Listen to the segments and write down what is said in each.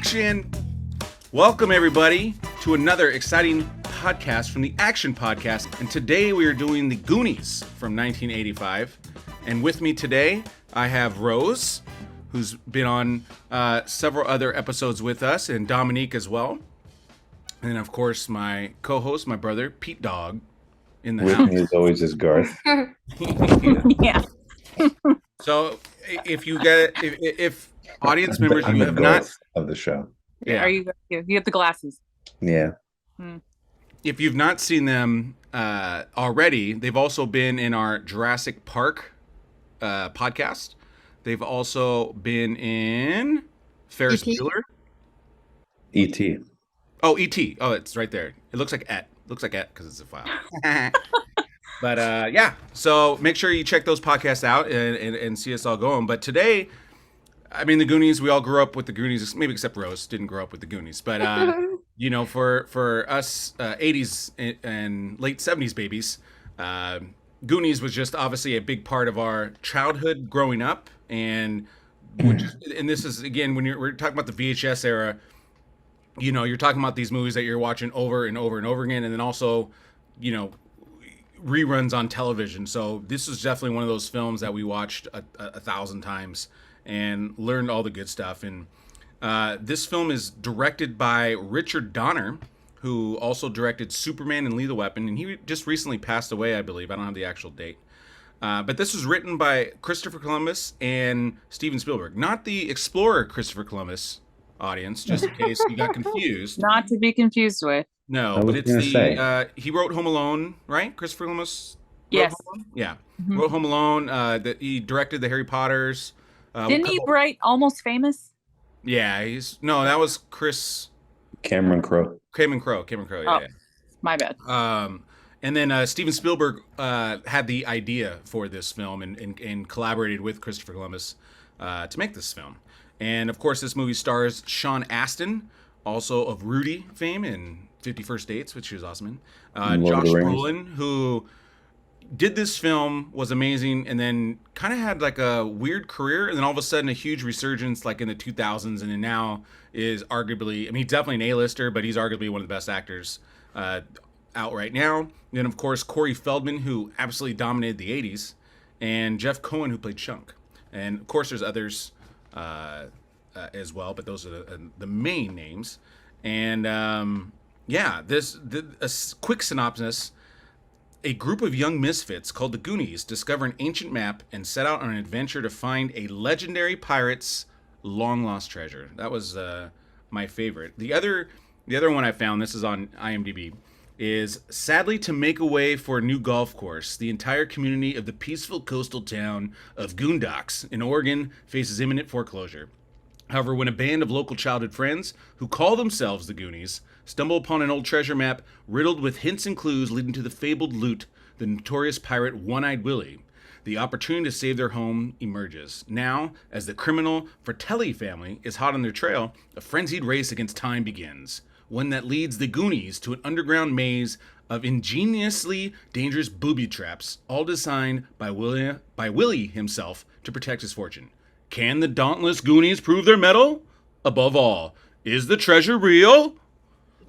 Action! Welcome, everybody, to another exciting podcast from the Action Podcast. And today we are doing the Goonies from 1985. And with me today, I have Rose, who's been on several other episodes with us, and Dominique as well. And, of course, my co-host, my brother, Pete Dog, in the house. With me as always is Garth. Yeah. So, if audience members, I'm you the have not... Garth of the show. Yeah. Are you have the glasses? Yeah. If you've not seen them already, they've also been in our Jurassic Park podcast. They've also been in Ferris Bueller. E.T. Oh, E.T. Oh, it's right there. It looks like Et. Looks like Et because it's a file. But yeah, so make sure you check those podcasts out and see us all going. But today, I mean, the Goonies, we all grew up with the Goonies, maybe except Rose didn't grow up with the Goonies. But, you know, for us 80s and late 70s babies, Goonies was just obviously a big part of our childhood growing up. And this is, again, when we're talking about the VHS era, you know, you're talking about these movies that you're watching over and over and over again. And then also, you know, reruns on television. So this is definitely one of those films that we watched a 1,000 times and learned all the good stuff. And this film is directed by Richard Donner, who also directed Superman and Lethal Weapon, and he just recently passed away, I believe. I don't have the actual date. But this was written by Christopher Columbus and Steven Spielberg, not the explorer Christopher Columbus, audience, just in case you got confused. Not to be confused with. No, but it's he wrote Home Alone, right? Christopher Columbus? Yes. Yeah. Mm-hmm. Wrote Home Alone. That he directed the Harry Potters. Didn't he write Almost Famous? Yeah, that was Cameron Crowe. Cameron Crowe, yeah. My bad. And then Steven Spielberg had the idea for this film and collaborated with Christopher Columbus to make this film. And, of course, this movie stars Sean Astin, also of Rudy fame and 50 First Dates, which he was awesome in. Josh Brolin, who did this film, was amazing, and then kind of had like a weird career, and then all of a sudden a huge resurgence like in the 2000s, and then now is arguably, I mean, definitely an A-lister, but he's arguably one of the best actors out right now. And then, of course, Corey Feldman, who absolutely dominated the 80s, and Jeff Cohen, who played Chunk. And, of course, there's others as well, but those are the main names. And yeah, a quick synopsis: a group of young misfits called the Goonies discover an ancient map and set out on an adventure to find a legendary pirate's long lost treasure. That was my favorite. The other one I found, this is on IMDb, is sadly to make a way for a new golf course, the entire community of the peaceful coastal town of Goondocks in Oregon faces imminent foreclosure. However, when a band of local childhood friends, who call themselves the Goonies, stumble upon an old treasure map riddled with hints and clues leading to the fabled loot, the notorious pirate One-Eyed Willie, the opportunity to save their home emerges. Now, as the criminal Fratelli family is hot on their trail, a frenzied race against time begins. One that leads the Goonies to an underground maze of ingeniously dangerous booby traps, all designed by Willie himself to protect his fortune. Can the dauntless Goonies prove their mettle? Above all, is the treasure real?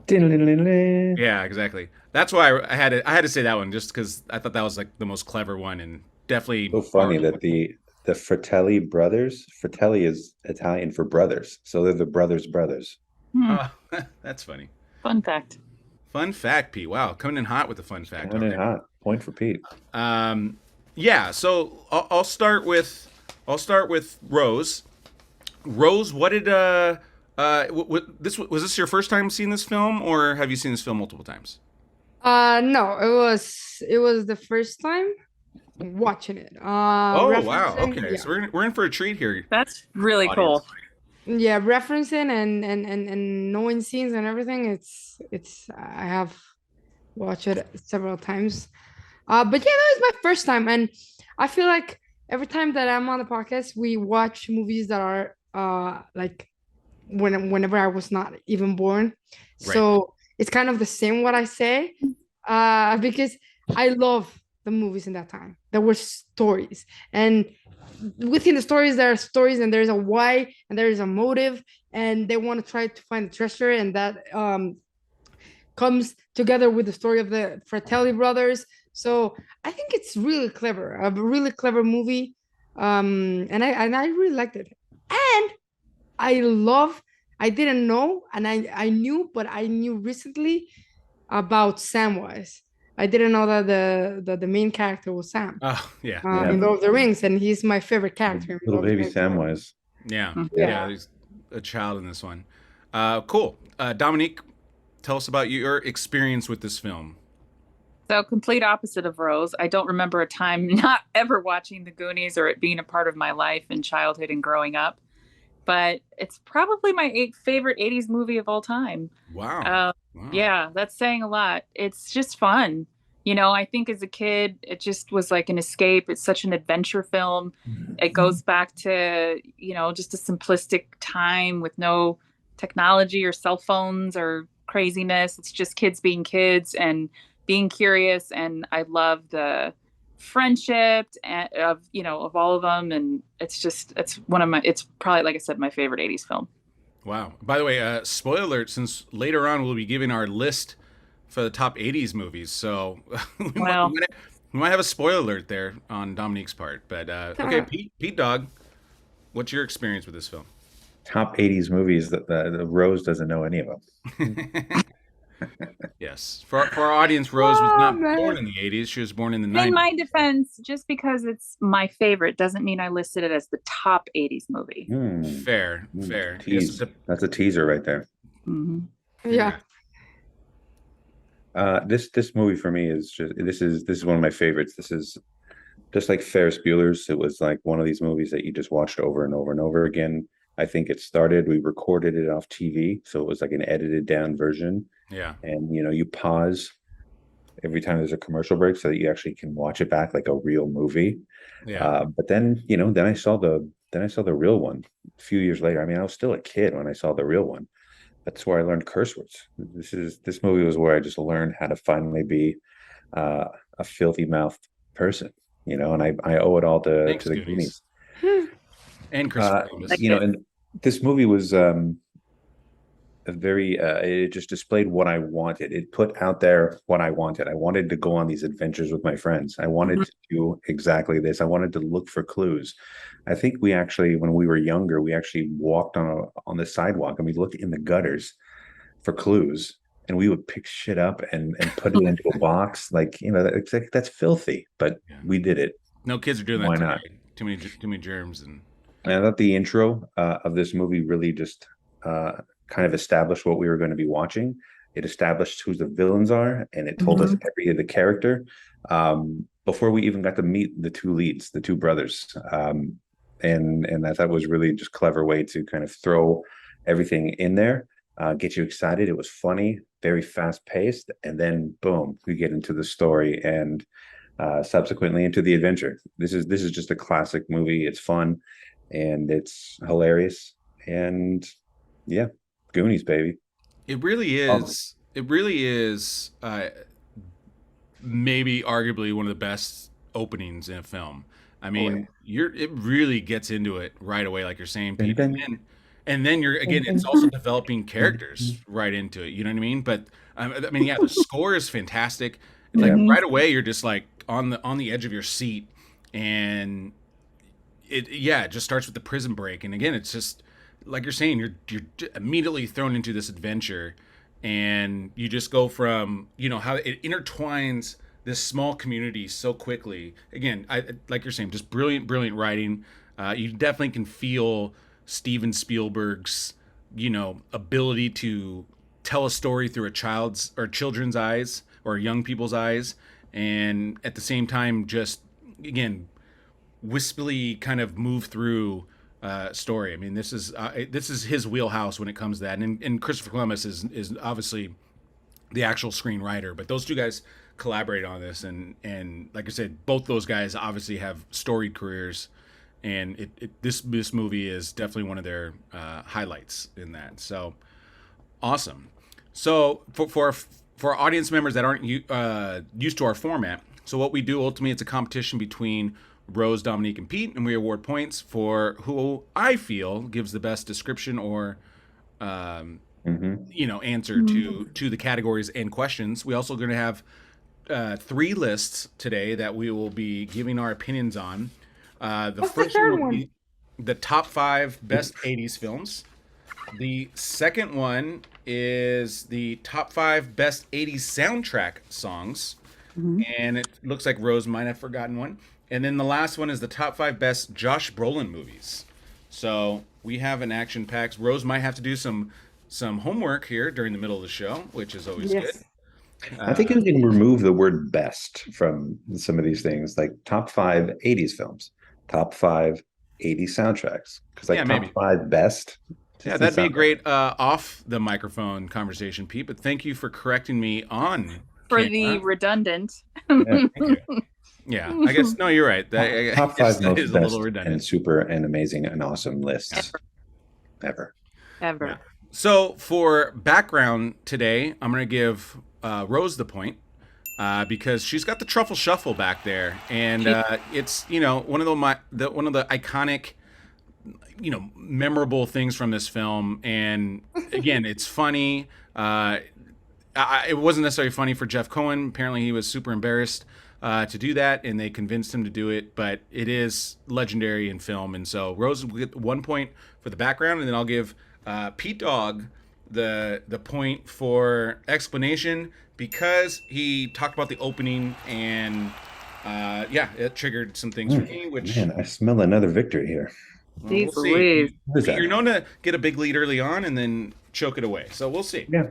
Yeah, exactly. That's why I had to say that one, just because I thought that was like the most clever one, and definitely So funny that the Fratelli brothers, Fratelli is Italian for brothers, so they're the brothers. Oh, that's funny. Fun fact. Fun fact, Pete. Wow, coming in hot with the fun fact. Coming in hot. Point for Pete. Yeah. So I'll start with Rose. Rose, what did was this your first time seeing this film, or have you seen this film multiple times? No, it was the first time watching it. Oh wow. Okay, yeah. so we're in for a treat here. That's really cool. Yeah, referencing and knowing scenes and everything. It's I have watched it several times. But yeah, that was my first time, and I feel like every time that I'm on the podcast, we watch movies that are like whenever I was not even born. Right. So it's kind of the same what I say, because I love the movies in that time. There were stories, and within the stories there are stories, and there's a why, and there is a motive, and they want to try to find the treasure, and that comes together with the story of the Fratelli brothers. So I think it's really clever, a really clever movie, and I really liked it. And I didn't know, and I knew, but I knew recently about Samwise. I didn't know that the main character was Sam. Oh, yeah. In Lord of the Rings, and he's my favorite character. in Little Lord of the baby Rings. Samwise. Yeah. Yeah. Yeah. There's a child in this one. Cool. Dominique, tell us about your experience with this film. So complete opposite of Rose. I don't remember a time not ever watching the Goonies or it being a part of my life in childhood and growing up. But it's probably my favorite 80s movie of all time. Wow. Wow. Yeah, that's saying a lot. It's just fun. You know, I think as a kid, it just was like an escape. It's such an adventure film. It goes back to, you know, just a simplistic time with no technology or cell phones or craziness. It's just kids being kids and being curious. And I love the friendship of, you know, of all of them. And it's probably, like I said, my favorite 80s film. Wow. By the way, spoiler alert, since later on we'll be giving our list for the top 80s movies. So we might have a spoiler alert there on Dominique's part. But okay, Pete Dog, what's your experience with this film? Top 80s movies that the Rose doesn't know any of them. Yes. For our audience, Rose was not man. born in the 80s. She was born in the 90s. In my defense, just because it's my favorite doesn't mean I listed it as the top 80s movie. Fair. Tease. That's a teaser right there. Mm-hmm. Yeah. This movie for me is just this is one of my favorites. This is just like Ferris Bueller's. It was like one of these movies that you just watched over and over and over again. I think we recorded it off TV, so it was like an edited down version. Yeah. And you know, you pause every time there's a commercial break so that you actually can watch it back like a real movie. Yeah. But then, you know, then I saw the real one a few years later. I mean, I was still a kid when I saw the real one. That's where I learned curse words. This movie was where I just learned how to finally be a filthy mouthed person, you know, and I owe it all to the Goonies. And Chris Columbus. You know, and this movie was it just displayed what I wanted. It put out there what I wanted. I wanted to go on these adventures with my friends. I wanted to do exactly this. I wanted to look for clues. I think we actually, when we were younger, we actually walked on the sidewalk and we looked in the gutters for clues, and we would pick shit up and put it into a box. Like, you know, that's filthy, but we did it. No kids are doing that. Why not? Too many germs. And I thought the intro of this movie really just kind of established what we were going to be watching. It established who the villains are, and it told us every the character before we even got to meet the two leads, the two brothers. And I thought it was really just a clever way to kind of throw everything in there, get you excited. It was funny, very fast paced, and then boom, we get into the story and subsequently into the adventure. This is just a classic movie. It's fun and it's hilarious, and yeah, Goonies, baby. it really is. It really is. Maybe arguably one of the best openings in a film. I mean, it really gets into it right away, like you're saying, Pete. And then you're again, it's also developing characters right into it. You know what I mean? But I mean, yeah, the score is fantastic. Like right away, you're just like on the edge of your seat, and it just starts with the prison break. And again, it's just like you're saying, you're immediately thrown into this adventure, and you just go from how it intertwines this small community so quickly. Again, like you're saying, just brilliant writing. You definitely can feel Steven Spielberg's ability to tell a story through a child's or children's eyes or young people's eyes, and at the same time just again wispily kind of move through story. I mean, this is his wheelhouse when it comes to that, and Christopher Columbus is obviously the actual screenwriter, but those two guys collaborate on this, and like I said, both those guys obviously have storied careers, and this movie is definitely one of their highlights in that. So awesome. So for our audience members that aren't used to our format, so what we do ultimately, it's a competition between Rose, Dominique, and Pete, and we award points for who I feel gives the best description or answer to the categories and questions. We also going to have 3 lists today that we will be giving our opinions on. The first one will be the top 5 best 80s films. The second one is the top 5 best 80s soundtrack songs. And it looks like Rose might have forgotten one. And then the last one is the top 5 best Josh Brolin movies. So we have an action packed. Rose might have to do some homework here during the middle of the show, which is always good. I think you can remove the word best from some of these things, like top 5 80s films, top 5 80s soundtracks. Because top maybe 5 best. Yeah, that'd be a great off the microphone conversation, Pete. But thank you for correcting me on for the redundant. Yeah, I guess no, you're right. Top 5 most best and super and amazing and awesome lists ever. Yeah. So for background today, I'm gonna give Rose the point because she's got the truffle shuffle back there, and it's one of the iconic, memorable things from this film. And again, it's funny. It wasn't necessarily funny for Jeff Cohen. Apparently, he was super embarrassed to do that, and they convinced him to do it. But it is legendary in film, and so Rose will get 1 point for the background, and then I'll give Pete Dog the point for explanation because he talked about the opening, and it triggered some things for me. Which I smell another victory here. We'll see. You're known to get a big lead early on and then choke it away, so we'll see. Yeah.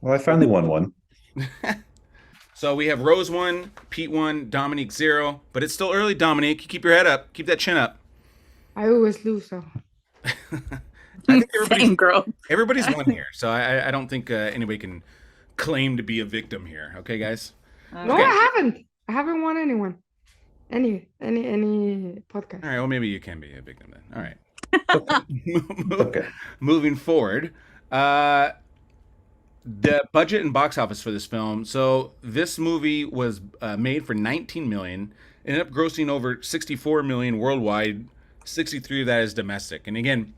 Well, I finally won one. So we have Rose 1, Pete 1, Dominique 0, but it's still early, Dominique. You keep your head up. Keep that chin up. I always lose, so. I think everybody's won here, so I don't think anybody can claim to be a victim here. Okay, guys? No, okay. I haven't won anyone. Any podcast. All right, well, maybe you can be a victim then. All right. Okay. Moving forward, the budget and box office for this film. So this movie was made for $19 million, ended up grossing over $64 million worldwide. 63 of that is domestic. And again,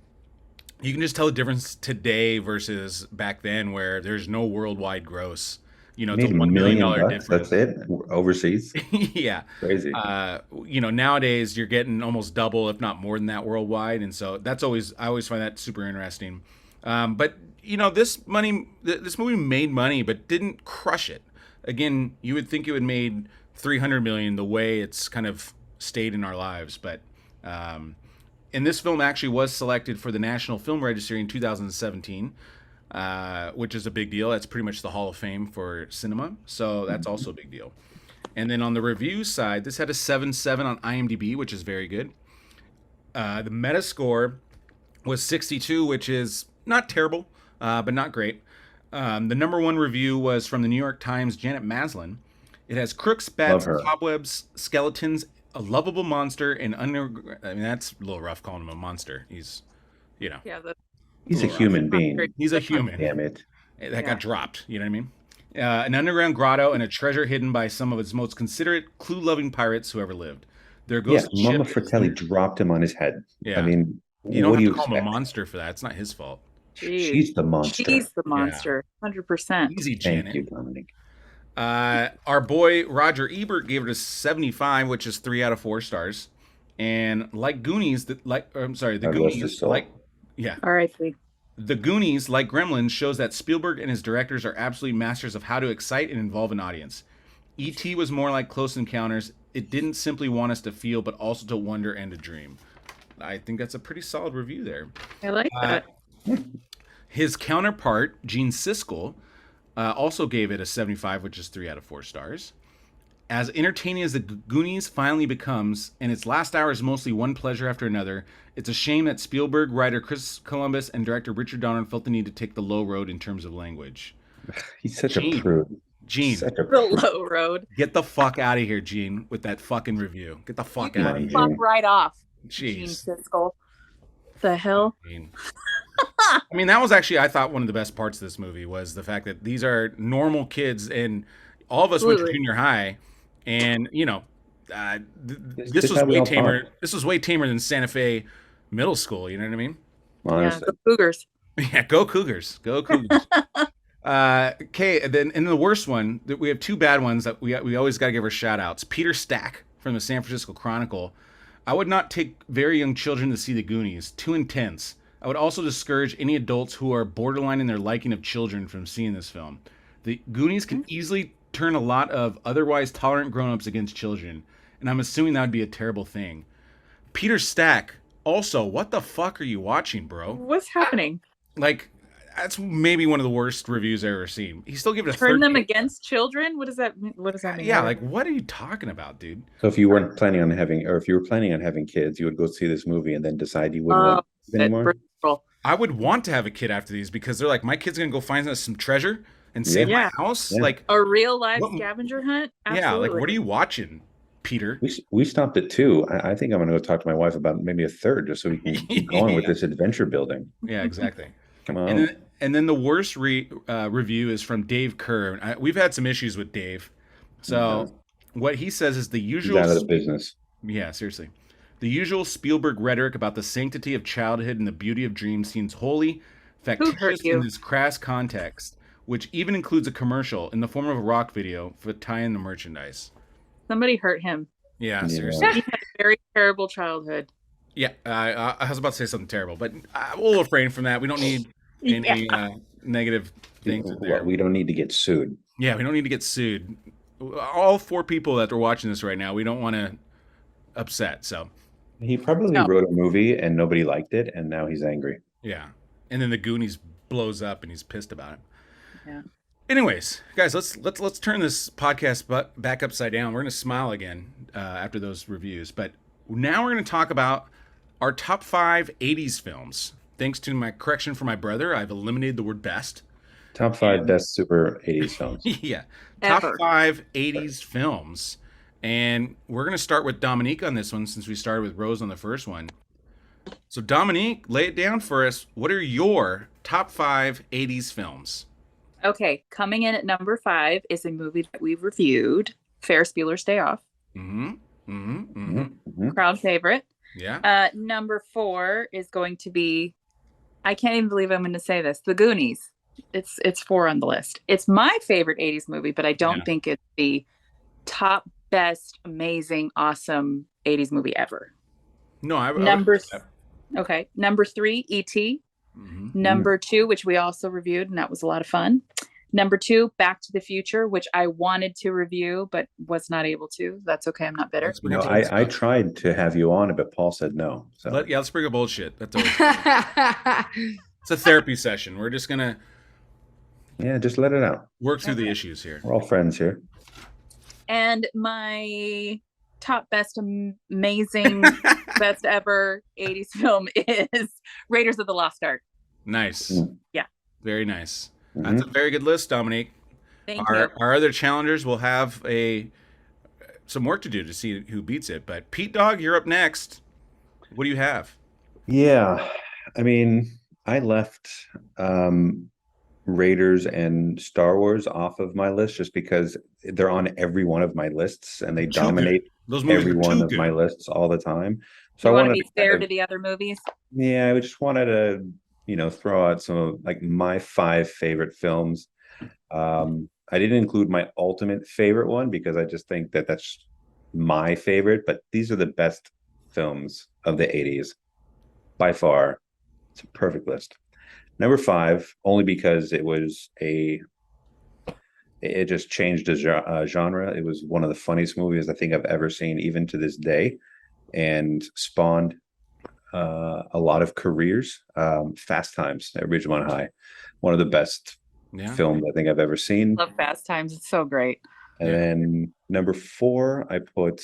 you can just tell the difference today versus back then, where there's no worldwide gross. It's a $1 million difference. That's it. Overseas. Yeah, crazy. Nowadays you're getting almost double, if not more than that, worldwide, and so I always find that super interesting. But this movie made money, but didn't crush it. Again, you would think it would made $300 million the way it's kind of stayed in our lives, but. And this film actually was selected for the National Film Registry in 2017, which is a big deal. That's pretty much the Hall of Fame for cinema, so that's also a big deal. And then on the review side, this had a 7.7 on IMDb, which is very good. The Metascore was 62, which is not terrible, but not great. The number 1 review was from the New York Times' Janet Maslin. It has crooks, bats, cobwebs, skeletons, a lovable monster, and that's a little rough calling him a monster. He's, he's a human being. He's a human. Damn it. That got dropped. You know what I mean? An underground grotto and a treasure hidden by some of its most considerate, clue-loving pirates who ever lived. Their ghost ship. Mama Fratelli dropped him on his head. Yeah. I mean, you don't have to call him a monster for that. It's not his fault. She's the monster. She's the monster. 100%. Easy, Janet. Thank you, Dominique. Our boy Roger Ebert gave it a 75, which is 3 out of 4 stars. And like Goonies, the Goonies, R.I.P. The Goonies, like Gremlins, shows that Spielberg and his directors are absolute masters of how to excite and involve an audience. E.T. was more like Close Encounters. It didn't simply want us to feel, but also to wonder and to dream. I think that's a pretty solid review there. I like that. His counterpart, Gene Siskel, also gave it a 75, which is 3 out of 4 stars. As entertaining as The Goonies finally becomes, and its last hour is mostly one pleasure after another, it's a shame that Spielberg, writer Chris Columbus, and director Richard Donner felt the need to take the low road in terms of language. He's such a prude. Gene. The low road. Get the fuck out of here, Gene, with that fucking review. Get the fuck out of here. Fuck right off. Jeez. Gene Siskel. The hell? I mean, that was actually, I thought, one of the best parts of this movie was the fact that these are normal kids, and all of us went to junior high, and this was way tamer. This was way tamer than Santa Fe Middle School. You know what I mean? Honestly. Yeah, the Cougars. Yeah, go Cougars. Go Cougars. Okay, and then the worst one, we have two bad ones that we always got to give our shout outs. Peter Stack from the San Francisco Chronicle. I would not take very young children to see the Goonies. Too intense. I would also discourage any adults who are borderline in their liking of children from seeing this film. The Goonies can easily turn a lot of otherwise tolerant grown-ups against children, and I'm assuming that would be a terrible thing. Peter Stack, also, what the fuck are you watching, bro? What's happening? Like, that's maybe one of the worst reviews I've ever seen. He still gave it a Turn 13. them against children? What does that mean? What does that mean? Yeah, like what are you talking about, dude? So if you weren't planning on having, or if you were planning on having kids, you would go see this movie and then decide you wouldn't want kids anymore. Brutal. I would want to have a kid after these because they're like, my kid's gonna go find us some treasure and save my house. Yeah. Like A real live scavenger hunt? Absolutely. yeah, like what are you watching, Peter? We stopped at 2. I think I'm gonna go talk to my wife about maybe a third, just so we can keep going with this adventure building. Yeah, exactly. Come on. And then the worst review is from Dave Kerr. We've had some issues with Dave. So what he says is the usual. He's out of the business. Yeah, seriously. The usual Spielberg rhetoric about the sanctity of childhood and the beauty of dreams seems wholly factitious in this crass context, which even includes a commercial in the form of a rock video for tie-in the merchandise. Somebody hurt him. Yeah, seriously. He had a very terrible childhood. Yeah, I was about to say something terrible, but we'll refrain from that. We don't need any negative things there. We don't need to get sued. Yeah, we don't need to get sued. All 4 people that are watching this right now, we don't want to upset. So he probably wrote a movie and nobody liked it, and now he's angry. Yeah, and then the Goonies blows up and he's pissed about it. Yeah. Anyways, guys, let's turn this podcast back upside down. We're gonna smile again after those reviews, but now we're gonna talk about our top 5 80s films. Thanks to my correction from my brother, I've eliminated the word best. Top 5 best super 80s films. Yeah. Ever. Top 5 80s films. And we're going to start with Dominique on this one since we started with Rose on the first one. So Dominique, lay it down for us. What are your top 5 80s films? Okay, coming in at number 5 is a movie that we've reviewed, Ferris Bueller's Day Off. Crowd favorite. Yeah. Number 4 is going to be, I can't even believe I'm going to say this, The Goonies. It's 4 on the list. It's my favorite 80s movie, but I don't think it's the top, best, amazing, awesome 80s movie ever. No, Okay. Number 3, E.T. Number 2, which we also reviewed, and that was a lot of fun. Number 2, Back to the Future, which I wanted to review, but was not able to. That's okay. I'm not bitter. No, I tried to have you on it, but Paul said no. So. Let's bring up bullshit. That's always it's a therapy session. We're just going to just let it out. Work through the issues here. We're all friends here. And my top best amazing best ever 80s film is Raiders of the Lost Ark. Nice. Yeah. Very nice. That's a very good list, Dominique. Thank you. Our other challengers will have some work to do to see who beats it. But Pete Dog, you're up next. What do you have? Yeah. I mean, I left Raiders and Star Wars off of my list just because they're on every one of my lists and they dominate every one of my lists all the time. So you I want to be fair to the other movies? Yeah, I just wanted to, throw out some of like my 5 favorite films. I didn't include my ultimate favorite one because I just think that that's my favorite, but these are the best films of the 80s by far. It's a perfect list. Number 5, only because it just changed the genre. It was one of the funniest movies I think I've ever seen, even to this day, and spawned a lot of careers. Fast Times at Ridgemont High, one of the best films I think I've ever seen. Love Fast Times. It's so great. And then number 4, I put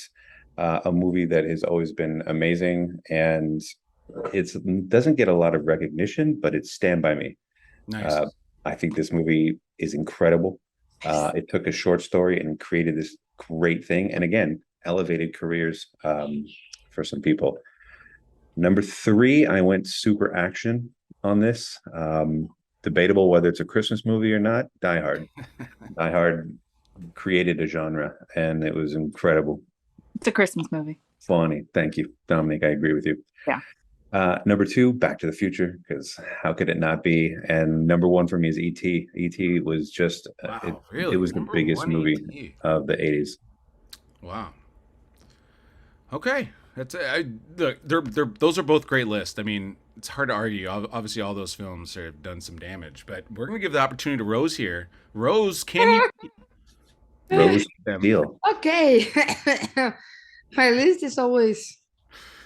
a movie that has always been amazing, and it doesn't get a lot of recognition, but it's Stand By Me. Nice. I think this movie is incredible. It took a short story and created this great thing, and again, elevated careers for some people. Number 3, I went super action on this. Debatable whether it's a Christmas movie or not. Die Hard. Die Hard created a genre, and it was incredible. It's a Christmas movie. Funny. Thank you, Dominique. I agree with you. Yeah. Number two, Back to the Future, because how could it not be? And number one for me is E.T. E.T. was just Wow, it really? was the Number biggest one, movie E.T.. of the 80s. Wow. Okay, that's look. Those are both great lists. I mean, it's hard to argue. Obviously, all those films have done some damage, but we're gonna give the opportunity to Rose here. Rose, can you Rose them? Deal. Okay. My list is always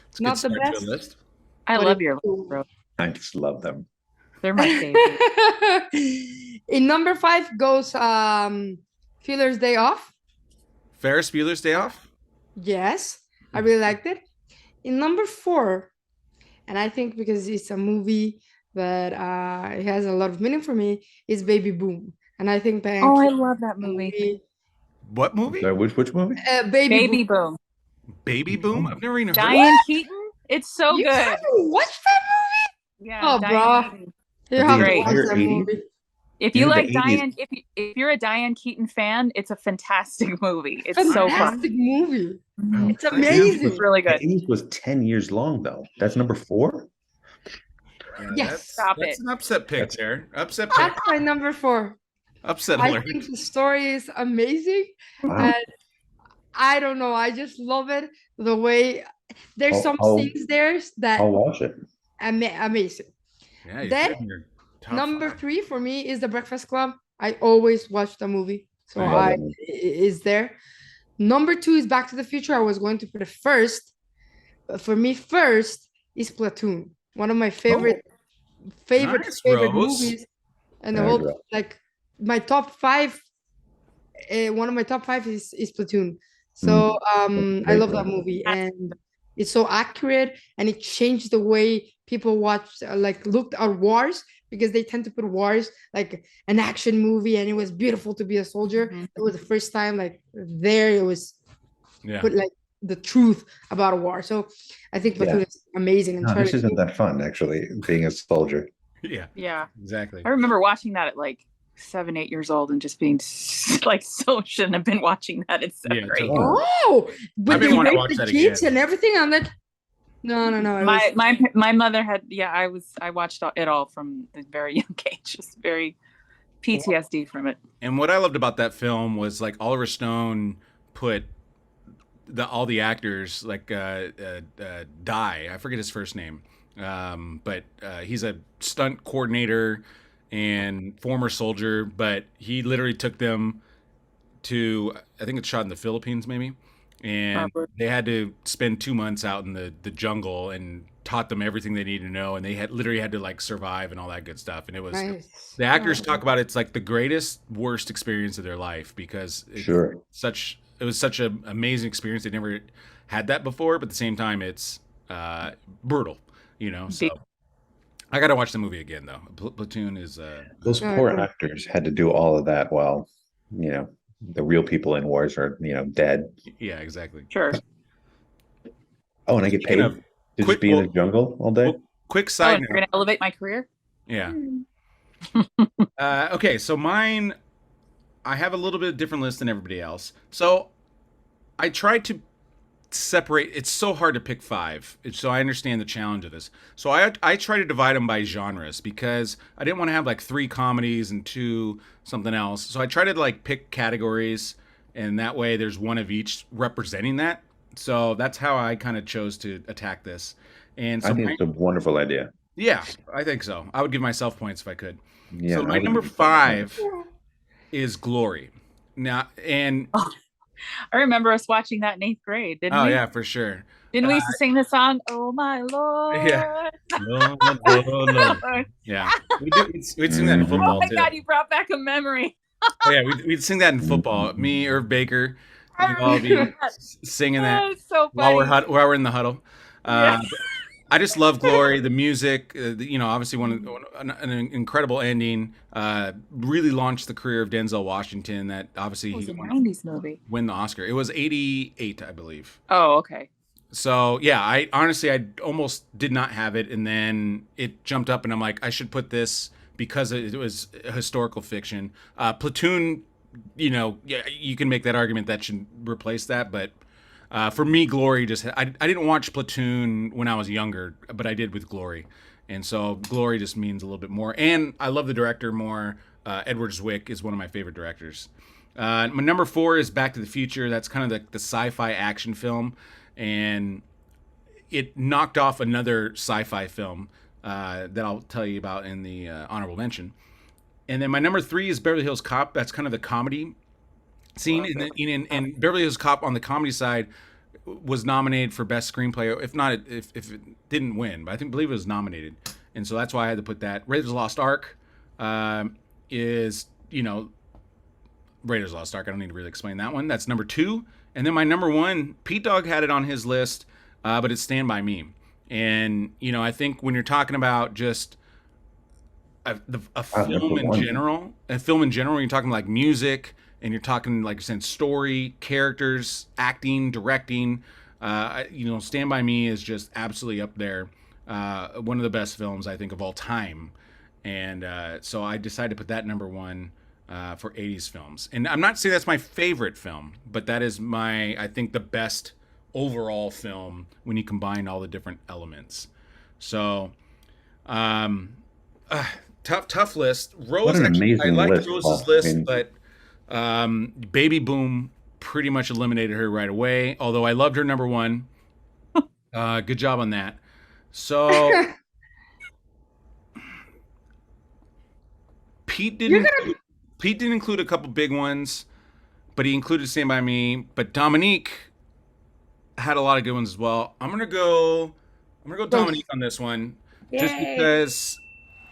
It's a good not the start to a best. list. I but love it- your list, bro. I just love them. They're my favorite. In number 5 goes Feeler's Day Off. Ferris Bueller's Day Off. Yes, I really liked it. In number 4, and I think because it's a movie that it has a lot of meaning for me, is Baby Boom. And I think that Oh, I love that movie. What movie? Sorry, which movie? Baby Boom. Baby Boom. Baby Boom. I've never even heard. Diane Keaton. It's so You good. haven't watched that Yeah. Oh, Diane bro. Keaton. movie? You have to Great. watch that 80s? movie. If you Dude, the like 80s. Diane, if you're a Diane Keaton fan, it's a fantastic movie. It's so fun. Fantastic movie. Mhm. It's amazing. It's really The good. 80s was 10 years long, though. That's number 4? Yeah, Yes. Stop that's it. an upset pick there. Upset pick. That's my number 4. Upset I alert. think the story is amazing. Wow. And I don't know. I just love it. The way there's some I'll- scenes there that I'll watch it. amazing. Yeah, you Then, put it in your top Number 5. 3 for me is The Breakfast Club. I always watch the movie, so I love that movie. is there. Number 2 is Back to the Future. I was going to put it first, but for me, first is Platoon. One of my favorite Nice, favorite Rose. movies, and the There you whole go. like my top 5. One of my top 5 is Platoon. So I Great love that movie. movie, and it's so accurate, and it changed the way people watch, like looked at wars, because they tend to put wars like an action movie, and it was beautiful to be a soldier. Mhm. It was the first time like there it was Yeah. put like the truth about a war. So I think Platoon Yeah. is amazing, and No, this Charlie isn't that fun, actually, being a soldier. Yeah. Yeah. Exactly. I remember watching that at like 7, 8 years old and just being like, so shouldn't have been watching that. It's so Yeah, great. totally. oh, but been they wanting to rape watch the that kids again. and everything. I'm like, no. It was- My mother had, I watched it all from a very young age, just very PTSD from it. And what I loved about that film was like Oliver Stone put all the actors like Die. I forget his first name, but he's a stunt coordinator and former soldier. But he literally took them to, I think it's shot in the Philippines, maybe, and Probably. they had to spend 2 months out in the jungle and taught them everything they needed to know, and they had literally had to like survive and all that good stuff. And it was nice. the actors Yeah. talk about it's like the greatest worst experience of their life because it's Sure. it was such an amazing experience. They never had that before, but at the same time it's brutal, so Big- I gotta watch the movie again though. Platoon is Those Yeah, poor yeah. actors had to do all of that while, the real people in wars are, dead. yeah, exactly. Sure. Oh, and I get paid Speaking of to just quick- be in the jungle all day. Quick Oh, side and note. you're gonna elevate my career? Yeah. Okay, so mine, I have a little bit different list than everybody else. So I tried to separate. It's so hard to pick 5. So I understand the challenge of this. So I try to divide them by genres because I didn't want to have like 3 comedies and 2 something else. So I tried to like pick categories, and that way there's one of each representing that. So that's how I kind of chose to attack this. And I so think it's a wonderful idea. yeah, I think so. I would give myself points if I could. Yeah. So I my would- number 5 is Glory. Now, and I remember us watching that in 8th grade, didn't oh we? yeah, for sure. Didn't we used to sing the song, "Oh my Lord"? Yeah. Yeah, we'd sing that in Oh football my too. God, you brought back a memory. Oh, yeah, we'd sing that in football. Me, Irv Baker, we'd all be singing that Oh, it's so while funny. while we're in the huddle. Yeah. But I just love Glory, the music. Obviously an incredible ending. Really launched the career of Denzel Washington. That obviously It was he a won 90s movie. the Oscar. It was 88, I believe. Oh, okay. So yeah, I almost did not have it, and then it jumped up, and I'm like, I should put this because it was a historical fiction. Platoon, yeah, you can make that argument that should replace that, but For me, Glory I didn't watch Platoon when I was younger, but I did with Glory. And so Glory just means a little bit more. And I love the director more. Edward Zwick is one of my favorite directors. My number 4 is Back to the Future. That's kind of the sci-fi action film. And it knocked off another sci-fi film that I'll tell you about in the honorable mention. And then my number 3 is Beverly Hills Cop. That's kind of the comedy scene. And Beverly Hills Cop on the comedy side was nominated for best screenplay. If not, if it didn't win, but I believe it was nominated. And so that's why I had to put that. Raiders of the Lost Ark is, Raiders of the Lost Ark. I don't need to really explain that one. That's number 2. And then my number 1, Pete Dog had it on his list, but it's Stand By Me. And, I think when you're talking about just a film in general, you're talking like music, and you're talking, like you're saying, story, characters, acting, directing. Stand By Me is just absolutely up there. One of the best films, I think, of all time. And so I decided to put that number 1 for 80s films. And I'm not saying that's my favorite film, but that is I think, the best overall film when you combine all the different elements. So, tough list. Rose, what an amazing I like list, Rose's list, but Baby Boom pretty much eliminated her right away. Although I loved her number 1. Good job on that. So Pete didn't include a couple big ones, but he included Stand By Me. But Dominique had a lot of good ones as well. I'm gonna go Dominique on this one, just because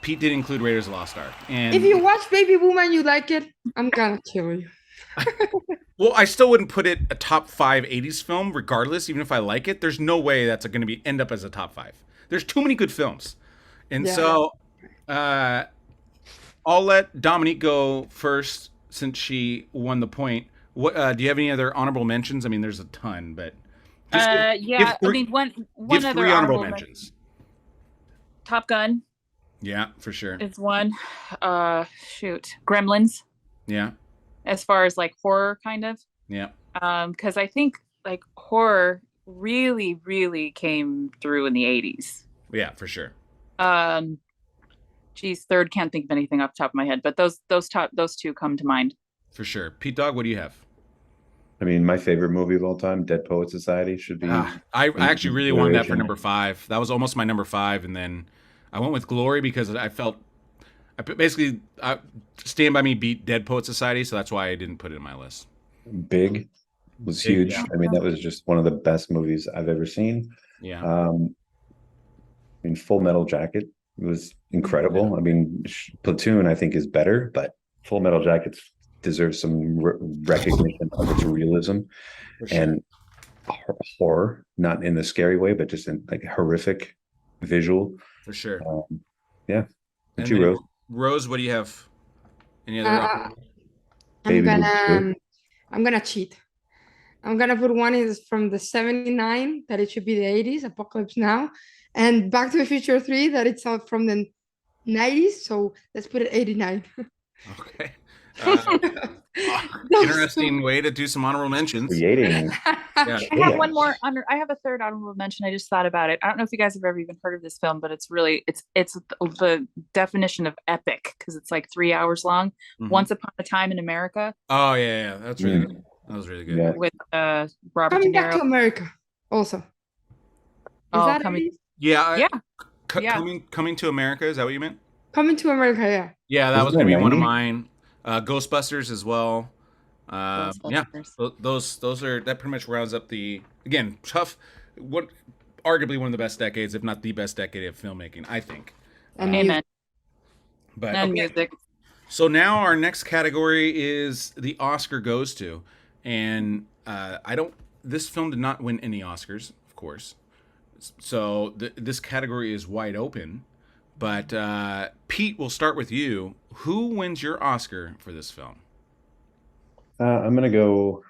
Pete did include Raiders of the Lost Ark. And if you watch Baby Boom and you like it, I'm gonna kill you. Well, I still wouldn't put it a top 5 80s film, regardless. Even if I like it, there's no way that's going to end up as a top 5. There's too many good films, and so I'll let Dominique go first since she won the point. What do you have any other honorable mentions? I mean, there's a ton, but one other three honorable mentions. Top Gun. Yeah, for sure. It's one. Gremlins. Yeah. As far as like horror, kind of. Yeah. Because I think like horror really, really came through in the 80s. Yeah, for sure. Third, can't think of anything off the top of my head, but those two come to mind. For sure. Pete Dog, what do you have? I mean, my favorite movie of all time, Dead Poet Society, should be. I actually really wanted that for number 5. That was almost my number 5, and then I went with Glory because I felt Stand By Me beat Dead Poet Society, so that's why I didn't put it in my list. Big was huge. Yeah. I mean, that was just one of the best movies I've ever seen. Yeah. I mean, Full Metal Jacket was incredible. I mean, Platoon I think is better, but Full Metal Jacket deserves some recognition of its realism and horror, not in the scary way, but just in like horrific visual. For sure. Yeah. What you wrote? Rose, what do you have? Any other? I'm gonna cheat. I'm gonna put one is from the 79 that it should be the 80s, Apocalypse Now, and Back to the Future 3 that it's out from the 90s. So let's put it 89. Okay. Interesting way to do some honorable mentions. Creating. I have one more I have a third honorable mention. I just thought about it. I don't know if you guys have ever even heard of this film, but it's the definition of epic because it's like 3 hours long. Mm-hmm. Once Upon a Time in America. Oh yeah, that's really good. That was really good. Yeah. With Robert Coming De Niro. Back to America also. Coming to America, is that what you meant? Coming to America, yeah. Yeah, that was gonna be one of mine. Ghostbusters as well. Yeah, those are that pretty much rounds up the tough. Arguably one of the best decades, if not the best decade of filmmaking, I think. Amen. But music. So now our next category is the Oscar goes to, and this film did not win any Oscars, of course. So this category is wide open. But Pete, we'll start with you. Who wins your Oscar for this film? I'm gonna go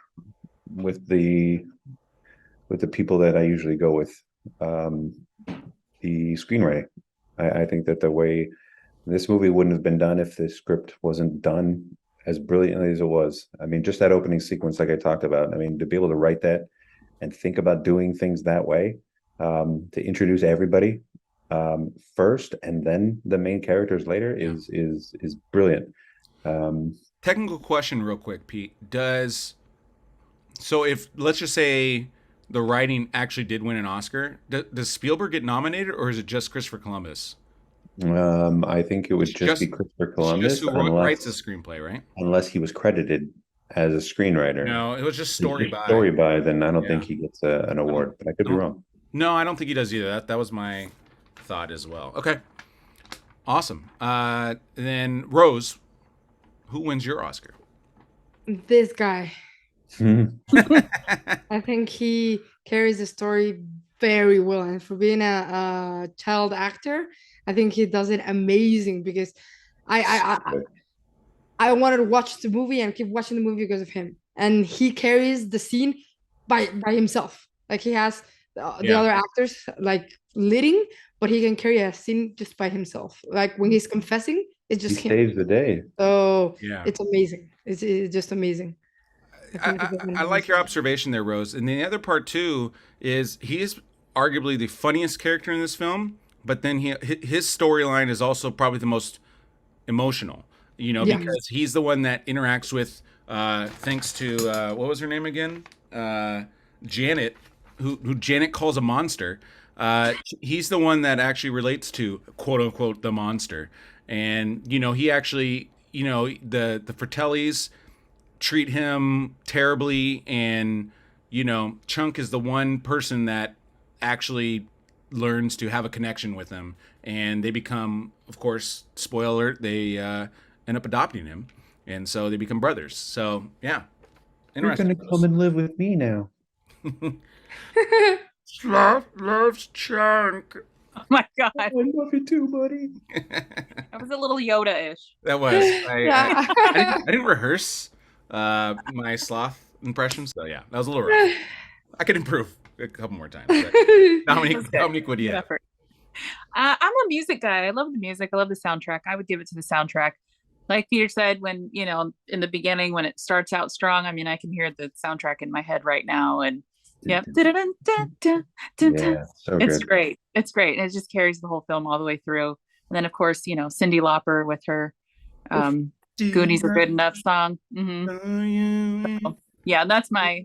with the people that I usually go with. The screenwriting. I think that the way this movie wouldn't have been done if the script wasn't done as brilliantly as it was. I mean, just that opening sequence, like I talked about. I mean, to be able to write that and think about doing things that way, to introduce everybody first and then the main characters later is brilliant. Technical question, real quick, Pete. So if let's just say the writing actually did win an Oscar, does Spielberg get nominated, or is it just Christopher Columbus? I think it would just be Christopher Columbus, Just who writes the screenplay, right? Unless he was credited as a screenwriter. No, it was just story by. Story by, then I don't think he gets an award, but I could be wrong. No, I don't think he does either. That was my thought as well. Okay, awesome. Then Rose, who wins your Oscar? This guy. I think he carries the story very well, and for being a child actor, I think he does it amazing, because I wanted to watch the movie and keep watching the movie because of him, and he carries the scene by himself. Like, he has the other actors like leading, but he can carry a scene just by himself. Like when he's confessing, it's just he him. saves the day. So it's amazing. It's just amazing. I like your observation there, Rose. And the other part too is he is arguably the funniest character in this film, but then his storyline is also probably the most emotional. Because he's the one that interacts with, thanks to what was her name again, Janet, who Janet calls a monster. He's the one that actually relates to, quote unquote, the monster. And he actually, the Fratellis treat him terribly, and Chunk is the one person that actually learns to have a connection with him, and they become, of course, spoiler alert, they end up adopting him, and so they become brothers. So yeah, interesting. You're gonna come and live with me now. Sloth loves Chunk. Oh my god, I love you too, buddy. That was a little Yoda-ish. That was. I didn't rehearse my sloth impression, so yeah, that was a little rough. I could improve a couple more times. Dominique, what do you have? I'm a music guy. I love the music. I love the soundtrack. I would give it to the soundtrack. Like Peter said, when in the beginning, when it starts out strong, I mean, I can hear the soundtrack in my head right now, and yep, so it's great. It's great, and it just carries the whole film all the way through. And then, of course, Cyndi Lauper with her Goonies are Good Enough song. So, yeah, that's my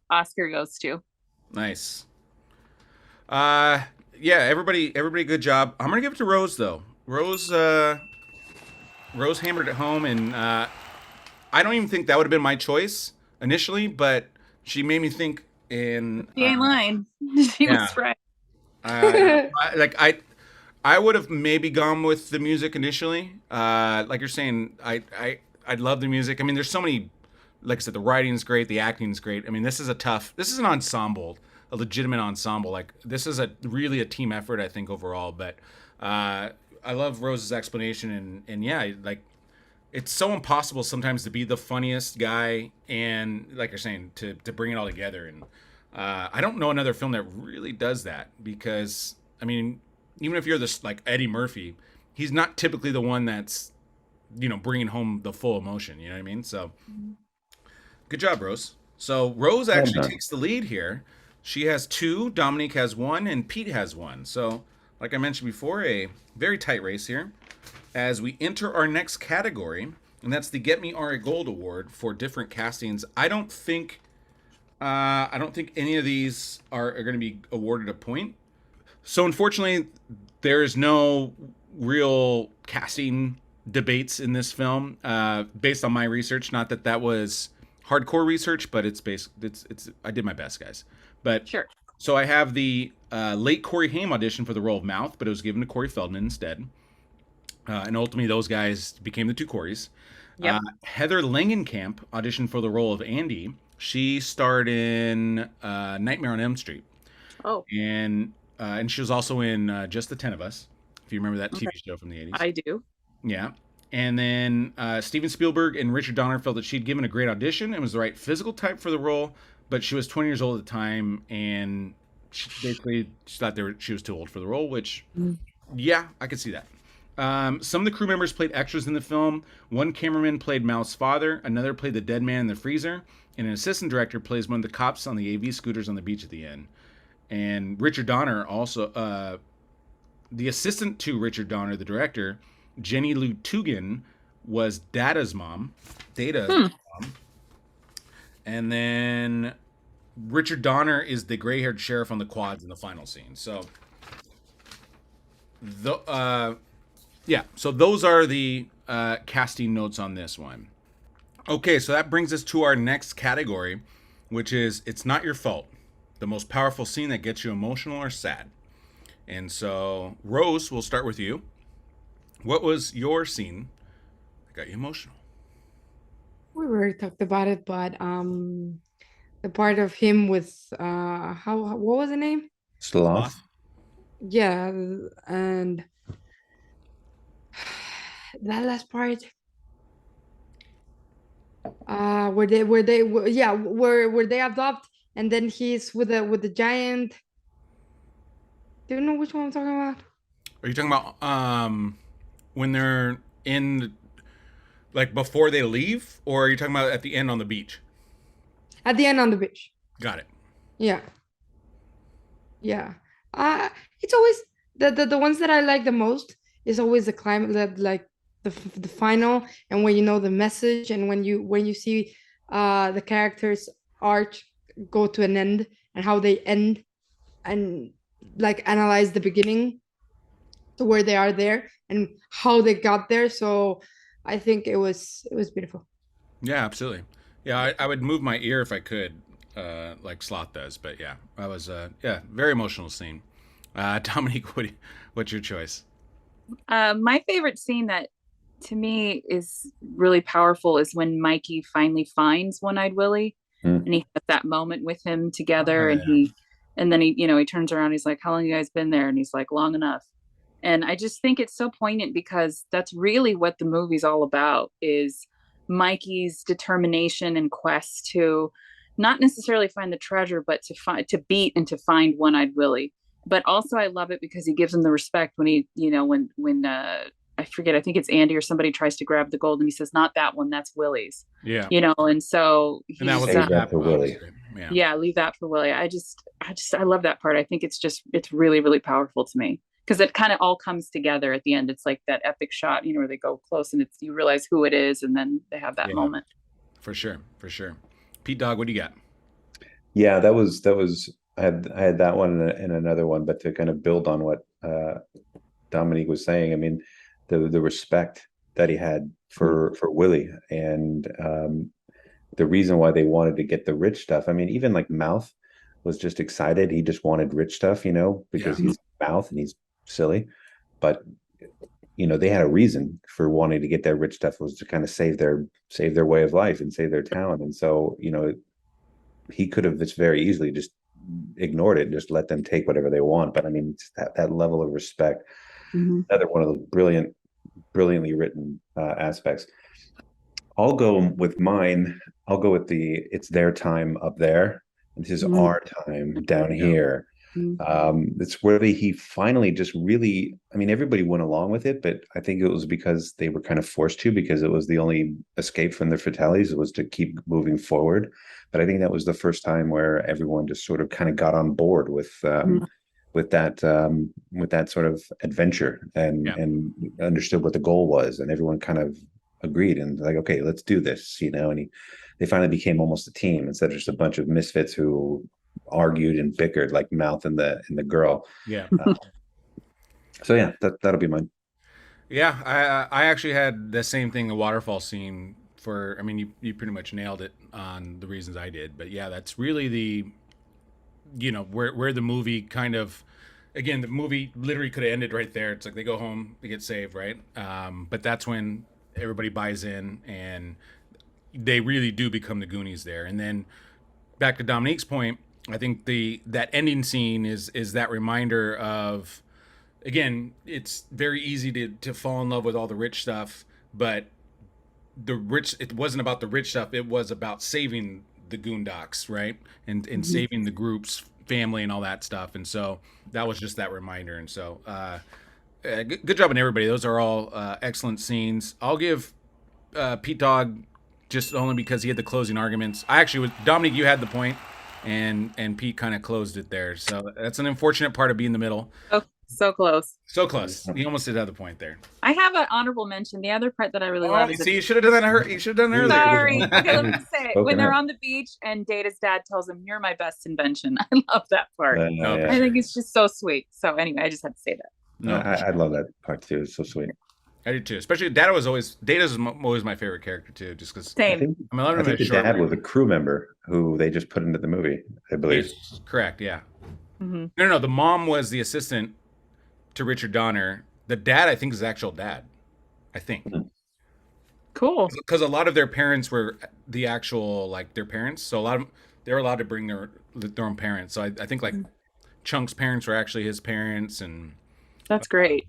Oscar goes to. Nice. Yeah, everybody, good job. I'm gonna give it to Rose though. Rose hammered it home, and I don't even think that would have been my choice initially, but she made me think. And she ain't lying. She was right. I would have maybe gone with the music initially. Like you're saying, I love the music. I mean, there's so many. Like I said, the writing's great, the acting's great. I mean, this is an ensemble, a legitimate ensemble. Like, this is really a team effort, I think, overall. But I love Rose's explanation, and yeah, like, it's so impossible sometimes to be the funniest guy, and like you're saying, to bring it all together. And I don't know another film that really does that, because I mean, even if you're this like Eddie Murphy, he's not typically the one that's bringing home the full emotion. You know what I mean? So. Good job, Rose. So Rose actually takes the lead here. She has 2, Dominique has 1, and Pete has 1. So, like I mentioned before, a very tight race here. As we enter our next category, and that's the Get Me Ari Gold Award for different castings. I don't think any of these are going to be awarded a point. So unfortunately, there is no real casting debates in this film, based on my research. Not that was hardcore research, but it's I did my best, guys. But sure. So I have the late Corey Haim audition for the role of Mouth, but it was given to Corey Feldman instead. And ultimately, those guys became the 2 Coreys. Yep. Heather Langenkamp auditioned for the role of Andy. She starred in Nightmare on Elm Street. Oh. And she was also in Just the 10 of Us, if you remember that TV show from the 80s. I do. Yeah. And then Steven Spielberg and Richard Donner felt that she'd given a great audition and was the right physical type for the role, but she was 20 years old at the time, and she thought she was too old for the role, which, yeah, I could see that. Some of the crew members played extras in the film. One cameraman played Mal's father, another played the dead man in the freezer, and an assistant director plays one of the cops on the AV scooters on the beach at the end. And Richard Donner also, the assistant to Richard Donner, the director, Jenny Lou Tugin, was Data's mom. Mom. And then Richard Donner is the gray-haired sheriff on the quads in the final scene. So, so those are the casting notes on this one. Okay, so that brings us to our next category, which is It's Not Your Fault. The most powerful scene that gets you emotional or sad. And so, Rose, we'll start with you. What was your scene that got you emotional? We already talked about it, but the part of him with what was the name? Sloth. Yeah, and that last part, where they adopt, and then he's with the giant. Do you know which one I'm talking about? Are you talking about when they're in, like, before they leave, or are you talking about at the end on the beach? At the end on the beach. Got it. Yeah. It's always the ones that I like the most is always the climate, that like the final, and when you know the message, and when you see the characters' arc go to an end, and how they end, and like analyze the beginning to where they are there and how they got there. So I think it was beautiful. Yeah, absolutely. Yeah, I would move my ear if I could, like Sloth does. But yeah, I was very emotional scene. Dominique, what's your choice? My favorite scene that to me is really powerful is when Mikey finally finds One-Eyed Willie, and he has that moment with him together, and then he turns around, he's like, "How long you guys been there?" And he's like, "Long enough." And I just think it's so poignant, because that's really what the movie's all about, is Mikey's determination and quest to not necessarily find the treasure, but to beat and to find One-Eyed Willie. But also I love it because he gives him the respect when he, when I forget, I think it's Andy or somebody tries to grab the gold, and he says, "Not that one, that's Willie's." Yeah. And so And that was that for Willie. Yeah, leave that for Willie. I love that part. I think it's really, really powerful to me, because it kind of all comes together at the end. It's like that epic shot, where they go close and you realize who it is, and then they have that moment. For sure. Pete Dog, what do you got? Yeah, that was I had that one and another one, but to kind of build on what Dominique was saying, I mean, the respect that he had for Willie, and the reason why they wanted to get the rich stuff. I mean, even like Mouth was just excited. He just wanted rich stuff, because he's Mouth and he's silly. But they had a reason for wanting to get that rich stuff, was to kind of save their way of life and save their town. And so, he could have just very easily just ignored it and just let them take whatever they want. But I mean, that level of respect, another one of the brilliantly written aspects. I'll go with mine. I'll go with it's their time up there, and this is our time down here. It's where he finally just really, I mean, everybody went along with it, but I think it was because they were kind of forced to, because it was the only escape from their fatalities. It was to keep moving forward. But I think that was the first time where everyone just sort of kind of got on board with that sort of adventure, and understood what the goal was, and everyone kind of agreed and like, okay, let's do this, and they finally became almost a team, instead of just a bunch of misfits who argued and bickered like Mouth and the girl. So yeah, that'll be mine. I actually had the same thing, the waterfall scene. I mean, you pretty much nailed it on the reasons I did, but yeah, that's really the where the movie kind of, again, the movie literally could have ended right there. It's like they go home, they get saved, right? But that's when everybody buys in, and they really do become the Goonies there. And then back to Dominique's point, I think that ending scene is that reminder of, again, it's very easy to fall in love with all the rich stuff, but it wasn't about the rich stuff. It was about saving the Goondocks, right? And saving the group's family and all that stuff. And so that was just that reminder. And so good job on everybody. Those are all excellent scenes. I'll give Pete Dog just only because he had the closing arguments. I actually was Dominique. You had the point, and Pete kind of closed it there. So that's an unfortunate part of being in the middle. Oh, so close. So close. He almost did have the point there. I have an honorable mention. The other part that I really love You is see, you should have done that. You should have done it earlier. sorry. Okay, let me just say it. When Spoken they're up. on the beach and Data's dad tells him, "You're my best invention." I love that part. yeah. I think it's just so sweet. So anyway, I just had to say that. No, I love that part too. It's so sweet. I did too. Especially Data's always my favorite character too, just because. I Same. think, I mean, I love I him think as the short dad movie. was a crew member who they just put into the movie, I believe. He's correct. Yeah. Mhm. No. The mom was the assistant to Richard Donner. The dad, I think, is the actual dad. I think Cool. because a lot of their parents were the actual their parents, so a lot of they were allowed to bring their own parents. So I think Chunk's parents were actually his parents, and That's great.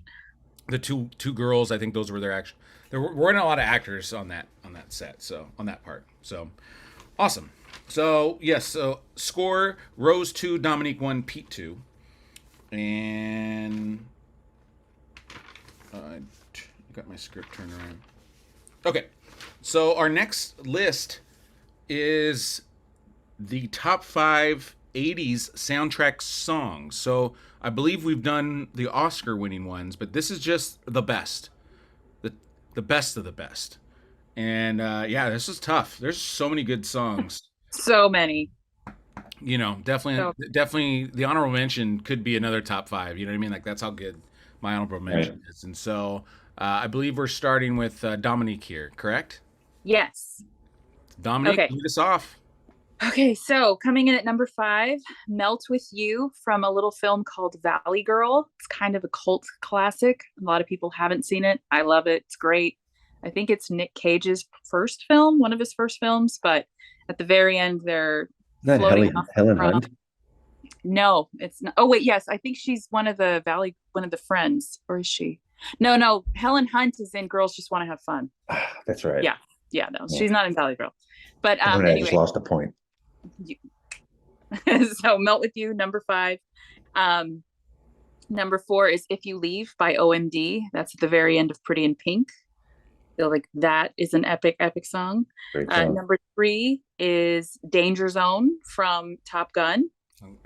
the two girls, I think those were their actual. There weren't a lot of actors on that set, so on that part. So awesome. So yes, so score: Rose 2, Dominique 1, Pete 2, and I got my script turned around. Okay, so our next list is the top 5 80s soundtrack songs. So I believe we've done the Oscar-winning ones, but this is just the best, the best of the best. And yeah, this is tough. There's so many good songs. So many. You know, definitely, the honorable mention could be another top 5. You know what I mean? That's how good my honorable mention is. And so I believe we're starting with Dominique here, correct? Yes. Dominique, Okay. lead us off. Okay, so coming in at number 5, Melt With You from a little film called Valley Girl. It's kind of a cult classic. A lot of people haven't seen it. I love it. It's great. I think it's Nick Cage's first film, one of his first films, but at the very end, they're Not floating off Helen from- Hunt. No, it's not. Oh, wait, yes. I think she's one of the friends, or is she? No. Helen Hunt is in Girls Just Want to Have Fun. That's right. Yeah. Yeah, no, she's not in Valley Girl. But I anyway. just lost a point. So Melt With You, number 5. Number 4 is If You Leave by OMD. That's at the very end of Pretty in Pink. I feel like that is an epic song. Great song. Number 3 is Danger Zone from Top Gun.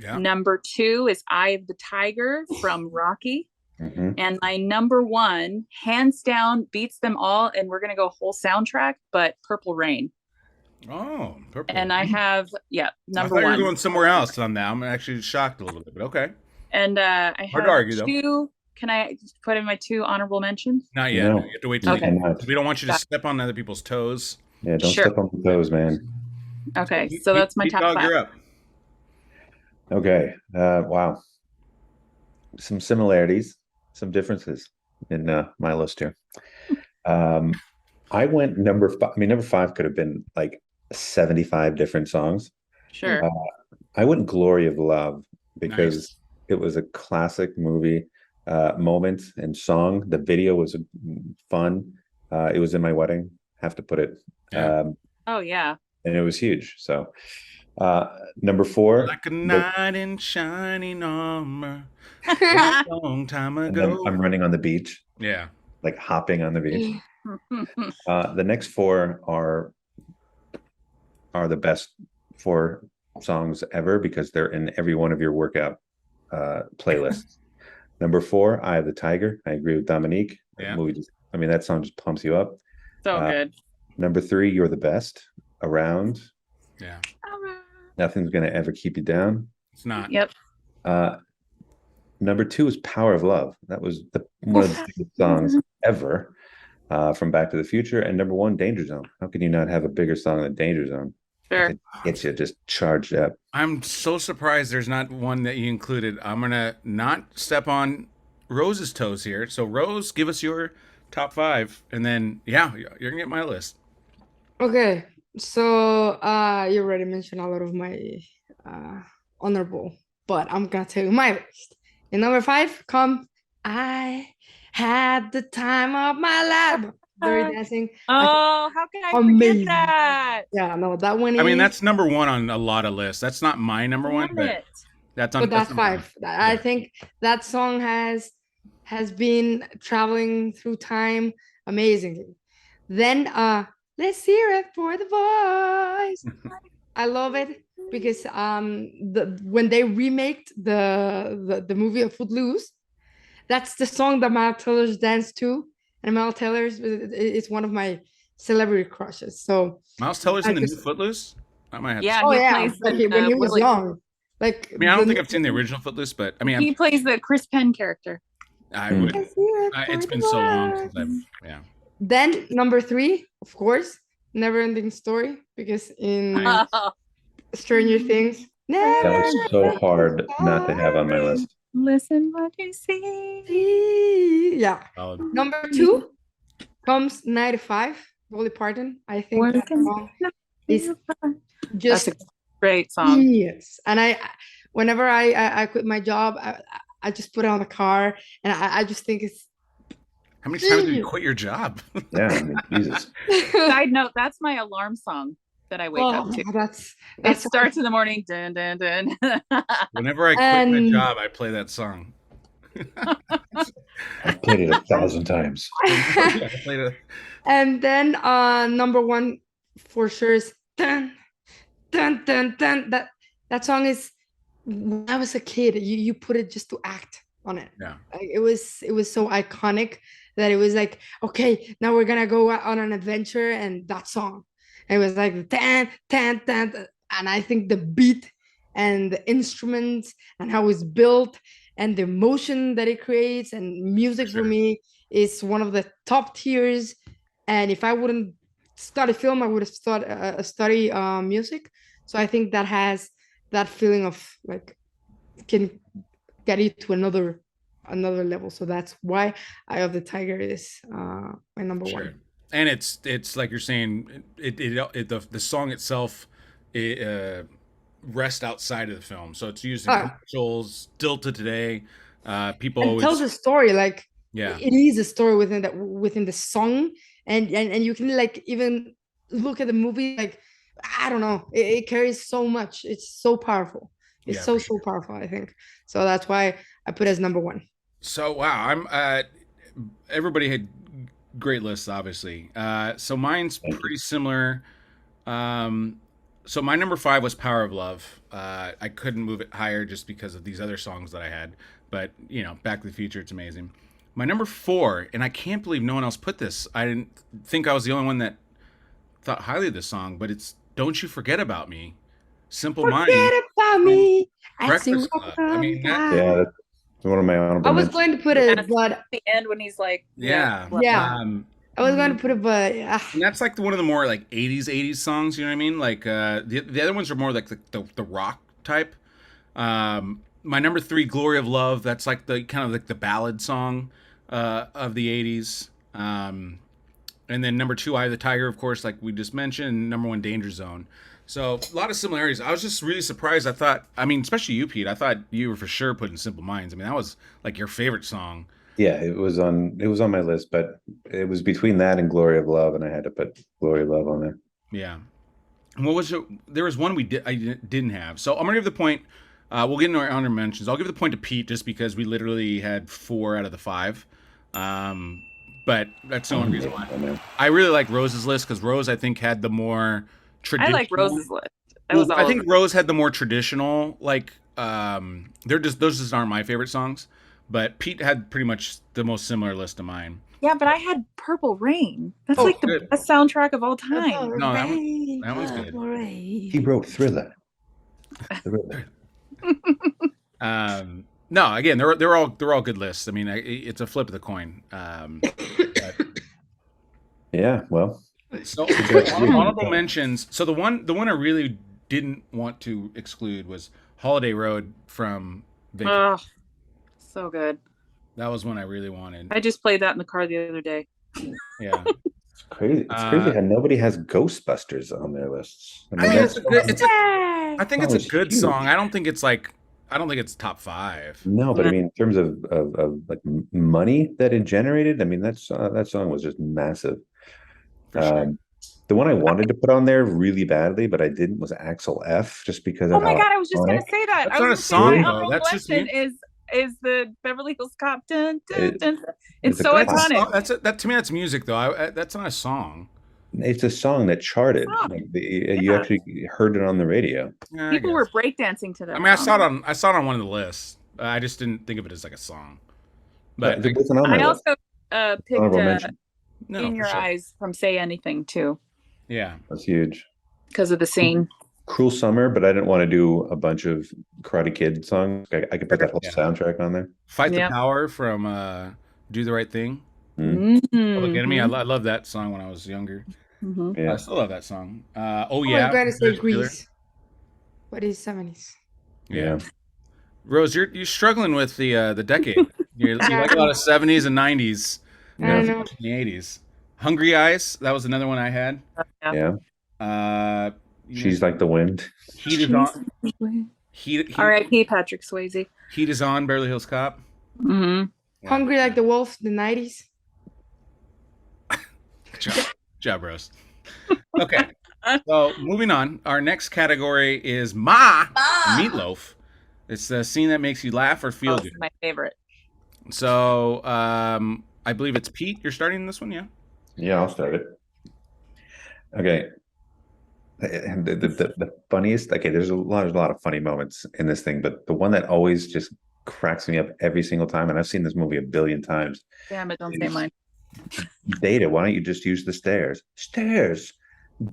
Yeah. Number 2 is Eye of the Tiger from Rocky. Mhm. And my number 1, hands down, beats them all. And we're going to go whole soundtrack, but Purple Rain. Oh, Purple. And I have, number I thought 1. you were going somewhere else on that. I'm actually shocked a little bit, but okay. And I Hard have to argue, though. 2. Can I put in my 2 honorable mentions? Not yet. No. You have to wait till Okay. we don't want you to step on other people's toes. Yeah, don't Sure. step on the toes, man. Okay, so that's my Pete top Dog, 5. You're up. Okay. Wow. Some similarities, some differences in my list here. I went number 5. I mean, number 5 could have been 75 different songs. Sure. I went Glory of Love because Nice. it was a classic movie moment and song. The video was fun. It was in my wedding. Have to put it. Yeah. Oh, yeah. And it was huge. So number 4. Like a knight in shining armor. A long time And then ago. I'm running on the beach, Yeah. like hopping on the beach. The next 4 are the best 4 songs ever because they're in every one of your workout playlists. Number 4, Eye of the Tiger. I agree with Dominique. Yeah. The movie that song just pumps you up. So good. Number 3, You're the Best. Around. Yeah. Nothing's gonna ever keep you down. It's not. Yep. Number 2 is Power of Love. That was one of the biggest songs ever from Back to the Future. And number 1, Danger Zone. How can you not have a bigger song than Danger Zone? Sure. It gets you just charged up. I'm so surprised there's not one that you included. I'm going to not step on Rose's toes here. So, Rose, give us your top 5. And then, yeah, you're going to get my list. Okay, so you already mentioned a lot of my honorable, but I'm gonna tell you my list. In number 5, come I had the time of my life. Dirty Dancing. Oh, how can I Amazing. forget that? Yeah, no, that one is. I mean, that's number 1 on a lot of lists. That's not my number 1, Damn but it. that's on But that's number 1. 5. I think that song has been traveling through time amazingly. Then Let's hear it for the boys. I love it because when they remaked the movie of Footloose, that's the song that Miles Teller's dance to, and Miles Teller's is one of my celebrity crushes. So Miles Teller's I in the just- new Footloose. I might have. Yeah, oh he yeah, plays when the, he was Willie. young. Like, I mean, I don't think I've seen the original Footloose, but I mean, He plays the Chris Penn character. I would. Let's hear it for It's the been so long since boys. yeah. Then number 3, of course, Never Ending Story, because in Stranger Things, That never was so hard not to have on my list. Listen what you see. yeah. Solid. Number 2 comes 95, Dolly Parton. I think that song is just That's a great song. yes. And whenever I quit my job, I just put it on the car, and I just think it's How many times did you quit your job? Yeah, I mean, Jesus. Side note, that's my alarm song that I wake up to. That's It starts in the morning. Dun, dun, dun. Whenever I quit my job, I play that song. I've played it 1,000 times. I played it. And then number 1 for sure is dun dun dun dun. That song is, when I was a kid, you put it just to act on it. Yeah. Like, it was so iconic that it was like, okay, now we're gonna go on an adventure, and that song. It was like tan tan tan, and I think the beat and the instruments and how it's built and the emotion that it creates and music for me is one of the top tiers. And if I wouldn't study film, I would have study music. So I think that has that feeling of like can get you to another level. So that's why Eye of the Tiger is my number 1. And it's like you're saying, the song itself rests outside of the film, so it's used in commercials still to today. People always tells a story, like it is a story within the song, and you can like even look at the movie, like I don't know, it carries so much. It's so powerful. It's so powerful, I think. So that's why I put it as number 1. So wow, I'm everybody had great lists, obviously. So mine's pretty similar. So my number 5 was Power of Love. I couldn't move it higher just because of these other songs that I had. But, you know, Back to the Future, it's amazing. My number 4, and I can't believe no one else put this. I didn't think I was the only one that thought highly of this song, but it's Don't You Forget About Me. Simple Minds. Forget about me. Breakfast Club. I mean, Yeah, that's one of my honorable I was mentions. going to put it, but At the end when he's like, yeah. I was going to put it, but and that's like one of the more like 80s songs, you know what I mean? Like the other ones are more like the rock type. My number 3, Glory of Love, that's like the kind of like the ballad song of the 80s. And then number 2, Eye of the Tiger, of course, like we just mentioned, and number 1, Danger Zone. So a lot of similarities. I was just really surprised. I thought, I mean, especially you, Pete, I thought you were for sure putting Simple Minds. I mean, that was like your favorite song. Yeah, it was on my list, but it was between that and Glory of Love, and I had to put Glory of Love on there. Yeah. And what was it? There was one I didn't have. So I'm gonna give the point. We'll get into our honor mentions. I'll give the point to Pete just because we literally had 4 out of the 5. But that's the only reason why. I really like Rose's list because Rose, I think, had the more traditional. I like Rose's list. I think Rose had the more traditional, like those just aren't my favorite songs. But Pete had pretty much the most similar list to mine. Yeah, but I had Purple Rain. That's like the best soundtrack of all time. No, that one's good. He wrote Thriller. No, again, they're all good lists. I mean, it's a flip of the coin. Yeah, well. So honorable mentions. So the one I really didn't want to exclude was Holiday Road from Vegas. Oh, so good. That was one I really wanted. I just played that in the car the other day. Yeah. It's crazy. It's crazy how nobody has Ghostbusters on their lists. I think it's a good song. I don't think it's top 5. No, but I mean, in terms of like money that it generated, I mean, that song was just massive. Sure. The one I wanted to put on there really badly, but I didn't, was Axel F. Just because of Oh my god, I was just gonna say that. That's not a song, though. That's just is the Beverly Hills Cop. Dun, dun, dun. It's it's so a classic. iconic. That to me, that's music, though. That's not a song. It's a song that charted. Oh, Like you yeah. actually heard it on the radio. Yeah, I People were guess. breakdancing to that. I mean, I saw it song. on one of the lists. I just didn't think of it as like a song. But It's an on my I list. also picked Honorable mention. no, In for Your sure. Eyes from Say Anything too, Yeah. That's huge. because of the scene. Cruel Summer, but I didn't want to do a bunch of Karate Kid songs. I could put that whole Yeah. soundtrack on there. Fight the Yep. Power from Do the Right Thing. Public Enemy. I love that song when I was younger. Mhm. I Yeah. still love that song. Oh Oh, yeah. I'm gonna say Ferris Bueller. Grease, but it's 70s. Yeah. Rose, you're struggling with the decade. You Yeah. like a lot of 70s and 90s. I don't know. In the 80s. Hungry Eyes. That was another one I had. Yeah. You She's know, like the wind. Heat is on. R.I.P. Patrick Swayze. Heat is on. Beverly Hills Cop. Mm-hmm. Yeah. Hungry Like the Wolf, the 90s. Good job, Rose. Okay. So moving on. Our next category is Meatloaf. It's the scene that makes you laugh or feel good. My favorite. So I believe it's Pete. You're starting this one, yeah? Yeah, I'll start it. Okay. And the funniest, okay, there's a lot of funny moments in this thing, but the one that always just cracks me up every single time, and I've seen this movie a billion times. Damn it, don't say mine. Data, why don't you just use the stairs? Stairs.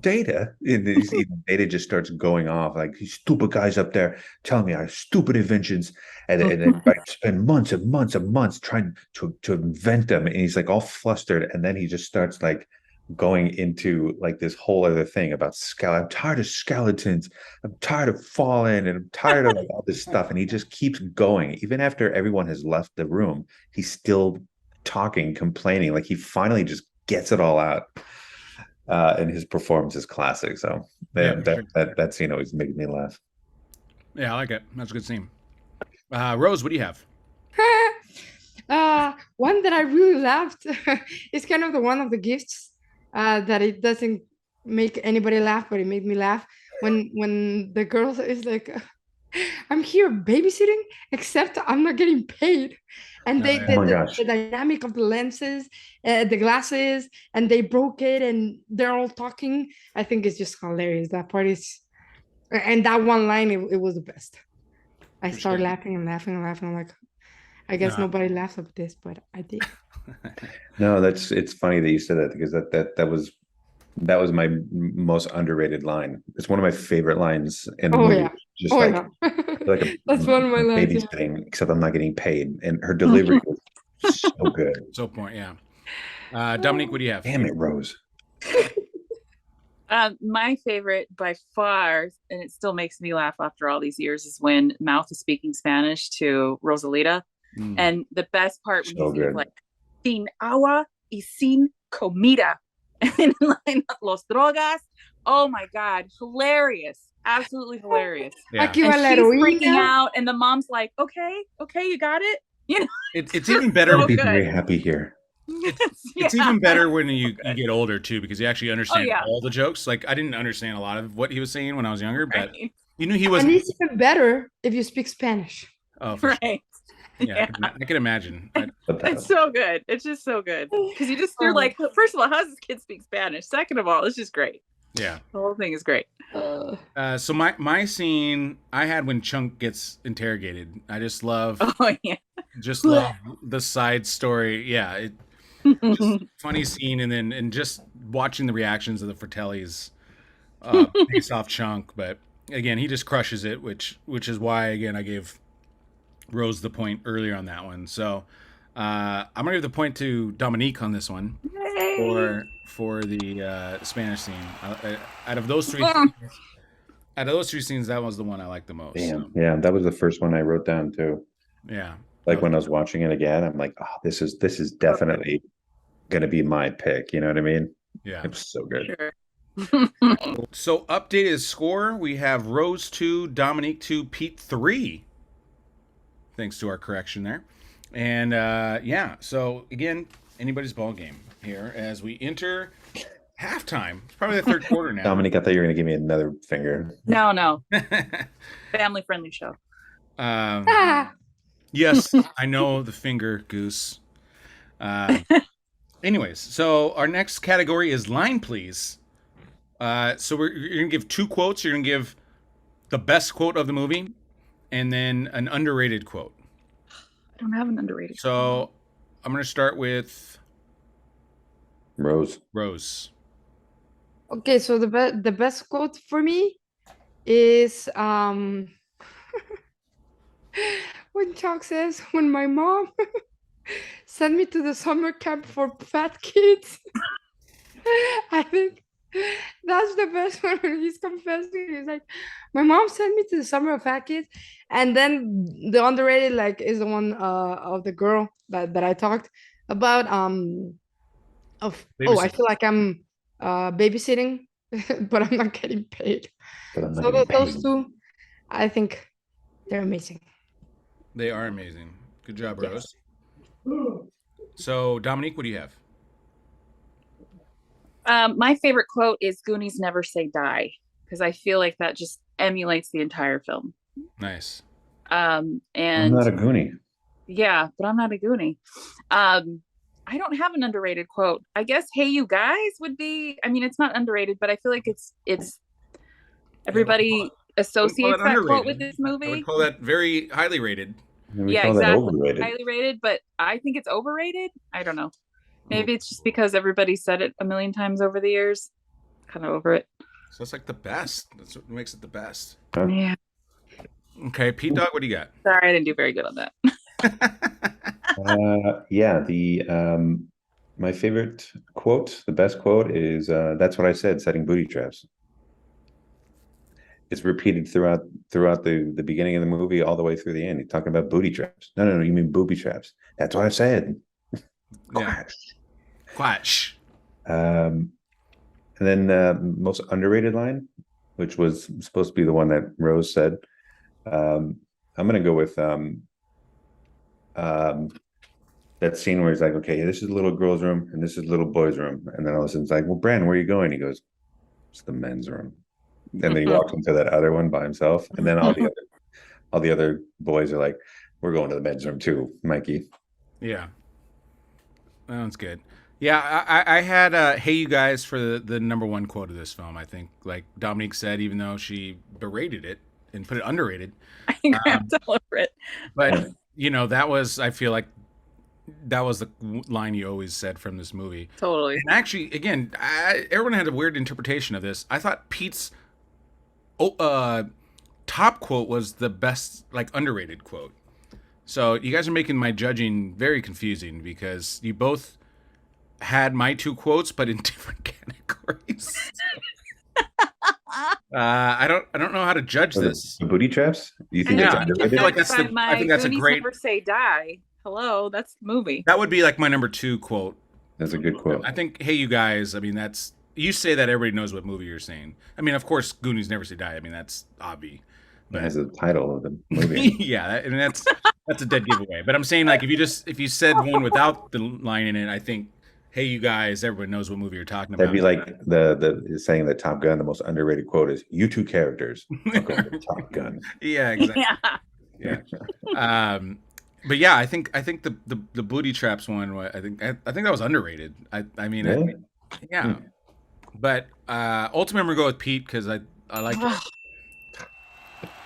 Data. Data just starts going off like these stupid guys up there telling me I have stupid inventions, and then I spend months and months and months trying to invent them, and he's like all flustered, and then he just starts like going into like this whole other thing about I'm tired of skeletons, I'm tired of falling, and I'm tired of like all this stuff, and he just keeps going even after everyone has left the room. He's still talking, complaining, like he finally just gets it all out. And his performance is classic. So that scene always makes me laugh. Yeah, I like it. That's a good scene. Rose, what do you have? One that I really laughed is kind of one of the gifts that it doesn't make anybody laugh, but it made me laugh when the girl is like, I'm here babysitting, except I'm not getting paid. And the dynamic of the lenses, the glasses, and they broke it, and they're all talking. I think it's just hilarious. That part is, and that one line, it was the best. I started laughing and laughing and laughing. I'm like, I guess nobody laughs at this, but I did. No, it's funny that you said that, because that was my most underrated line. It's one of my favorite lines in the movie. Yeah. Just like that's one of my lines. Babysitting, except I'm not getting paid, and her delivery was so good. So point, yeah. Dominique, what do you have? Damn it, Rose. My favorite by far, and it still makes me laugh after all these years, is when Mouth is speaking Spanish to Rosalita. And the best part when he's like, sin agua y sin comida. And line up Los Drogas. Oh my God, hilarious. Absolutely hilarious. Yeah. And she's freaking out, and the mom's like, okay, you got it. You know, it's even better. I'll be very happy here. It's even better when you get older too, because you actually understand all the jokes. Like I didn't understand a lot of what he was saying when I was younger, but you knew he was. And it's even better if you speak Spanish. Oh, for sure. Yeah, I can imagine. It's so good. It's just so good because you're like, first of all, how does this kid speak Spanish? Second of all, it's just great. Yeah, the whole thing is great. So my scene I had when Chunk gets interrogated. I just love. Just love the side story. Yeah, just funny scene, and just watching the reactions of the Fratellis based off Chunk. But again, he just crushes it, which is why again I gave Rose the point earlier on that one. So I'm gonna give the point to Dominique on this one for the Spanish scene. Out of those three scenes, that was the one I liked the most. Damn. Yeah, that was the first one I wrote down too. Yeah, like when I was watching it again, I'm like, oh, this is definitely gonna be my pick. You know what I mean? Yeah, it was so good. Sure. So updated score, we have Rose 2, Dominique 2, Pete 3. Thanks to our correction there. And so again, anybody's ball game here as we enter halftime. It's probably the third quarter now. Dominique, I thought you were going to give me another finger. No. Family friendly show. Yes, I know the finger, Goose. Anyways, so our next category is line, please. So you're gonna give 2 quotes. You're gonna give the best quote of the movie, and then an underrated quote. I don't have an underrated. So I'm gonna start with Rose. Rose. Okay, so the best quote for me is when Chuck says, "When my mom sent me to the summer camp for fat kids." I think that's the best one when he's confessing. He's like, "My mom sent me to the summer of fat kids," and then the underrated like is the one of the girl that I talked about. I Babysitting. feel like I'm babysitting, but I'm not getting paid. But I'm not So getting those paid. two, I think they're amazing. They are amazing. Good job, Yes. Rose. So Dominique, what do you have? My favorite quote is "Goonies never say die," because I feel like that just emulates the entire film. Nice. I'm And not a Goonie. yeah, but I'm not a Goonie. I don't have an underrated quote. I guess "Hey, you guys" would be. I mean, it's not underrated, but I feel like it's everybody associates that quote with this I movie. would call that very highly rated. And we Yeah, call that exactly. overrated. Highly rated, but I think it's overrated. I don't know. Maybe it's just because everybody said it a million times over the years. Kind of over it. So it's like the best. That's what makes it the best. Huh? Yeah. Okay, Pete Dog, what do you got? Sorry, I didn't do very good on that. My favorite quote, the best quote is "That's what I said, setting booty traps." It's repeated throughout the beginning of the movie all the way through the end. He's talking about booty traps. No, you mean booby traps. That's what I said. Yeah. Quiet. Shh. And then most underrated line, which was supposed to be the one that Rose said. I'm gonna go with that scene where he's like, "Okay, this is the little girl's room and this is the little boy's room," and then all of a sudden it's like, "Well, Brandon, where are you going?" He goes, "It's the men's room." And then he walks into that other one by himself, and then all the other boys are like, "We're going to the men's room too, Mikey." Yeah. That one's good. Yeah, I had "Hey, you guys" for the number 1 quote of this film. I think, like Dominique said, even though she berated it and put it underrated, I think I have to over it. but that was, I feel like that was the line you always said from this movie. Totally. And actually, again, everyone had a weird interpretation of this. I thought Pete's top quote was the best, like, underrated quote. So you guys are making my judging very confusing because you both had my 2 quotes, but in different categories. I don't know how to judge this. The booty traps? Do you think it's Yeah, I underrated? feel like that's I think that's a Goonies great. never say die. Hello, that's the movie. That would be like my number 2 quote. That's a good quote. I think, "Hey, you guys." I mean, that's, you say that, everybody knows what movie you're saying. I mean, of course, Goonies never say die. I mean, that's obvi. It has the title of the movie. Yeah, and that's a dead giveaway. But I'm saying, like, if you said one without the line in it, I think, "Hey, you guys," everyone knows what movie you're talking about. That'd be like the saying that Top Gun, the most underrated quote is, "You 2 characters are going to Top Gun." Yeah, exactly. Yeah. But yeah, I think the booty traps one, I think that was underrated. I mean, Really? yeah. But ultimately, I'm gonna go with Pete because I like it.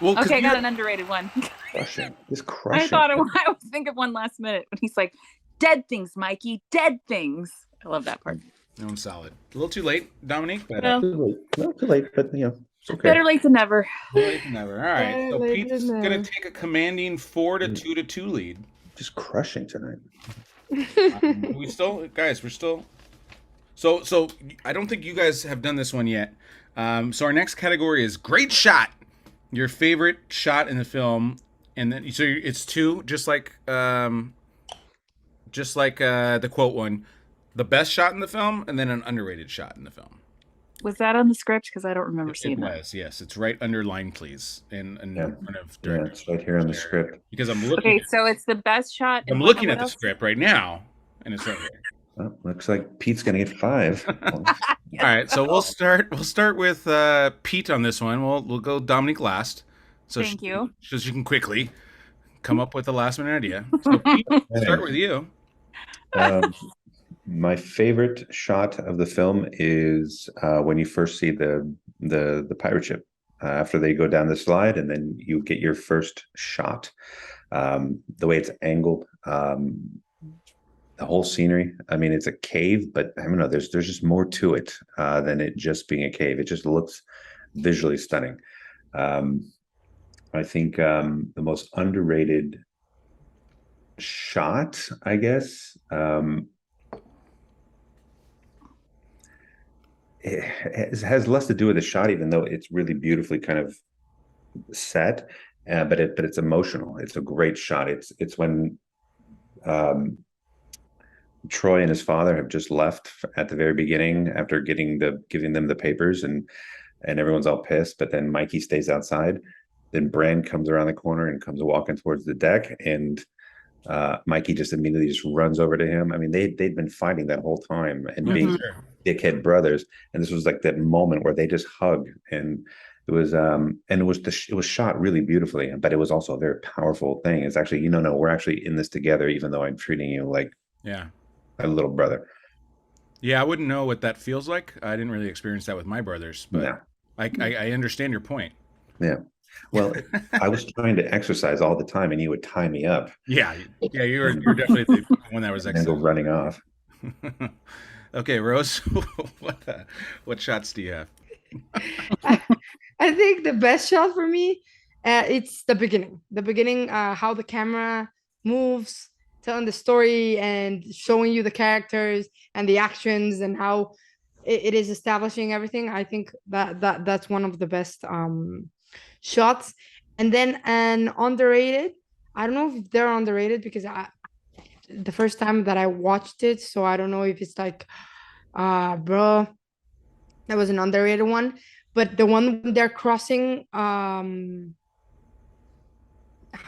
Well, Okay, I got an underrated one. Crushing. Just crushing. I was thinking of one last minute when he's like, "Dead things, Mikey, dead things." I love that part. No, I'm solid. A little too late, Dominique. But Well, Not too late, but it's okay. better late than never. late than never. All right, Better so late Pete's than gonna never. take a commanding 4-2 lead. Just crushing tonight. We still, guys, we're still. So I don't think you guys have done this one yet. So our next category is great shot. Your favorite shot in the film, and then so it's 2, just like the quote one, the best shot in the film, and then an underrated shot in the film. Was that on the script? Because I don't remember seeing It that. was, yes. It's right under line, please, in front of Yeah, director. it's right here on the script. Because I'm looking. Okay, so it's the best shot. I'm looking at the script right now, and it's right here. Oh, looks like Pete's gonna get 5. All right, so we'll start with Pete on this one. We'll go Dominique last. So Thank you. So she can quickly come up with a last minute idea. So Pete, start with you. My favorite shot of the film is when you first see the pirate ship after they go down the slide, and then you get your first shot. The way it's angled, the whole scenery. I mean, it's a cave, but I don't know. There's just more to it than it just being a cave. It just looks visually stunning. I think the most underrated shot, I guess. It has less to do with the shot, even though it's really beautifully kind of set. But it's emotional. It's a great shot. It's when Troy and his father have just left at the very beginning after giving them the papers, and everyone's all pissed. But then Mikey stays outside. Then Brand comes around the corner and comes walking towards the deck, and Mikey just immediately just runs over to him. I mean, they'd been fighting that whole time and being dickhead brothers, and this was like that moment where they just hug, and it was it was shot really beautifully, but it was also a very powerful thing. It's actually, no, we're actually in this together, even though I'm treating you like a little brother. Yeah, I wouldn't know what that feels like. I didn't really experience that with my brothers, but no. I understand your point. Yeah. Well, I was trying to exercise all the time, and you would tie me up. Yeah, you're definitely the one that was and go running off. Okay, Rose, what shots do you have? I think the best shot for me, it's the beginning. The beginning, how the camera moves, telling the story and showing you the characters and the actions and how it is establishing everything. I think that's one of the best shots. And then an underrated, I don't know if they're underrated because the first time that I watched it, so I don't know if it's like bro, that was an underrated one. But the one when they're crossing, how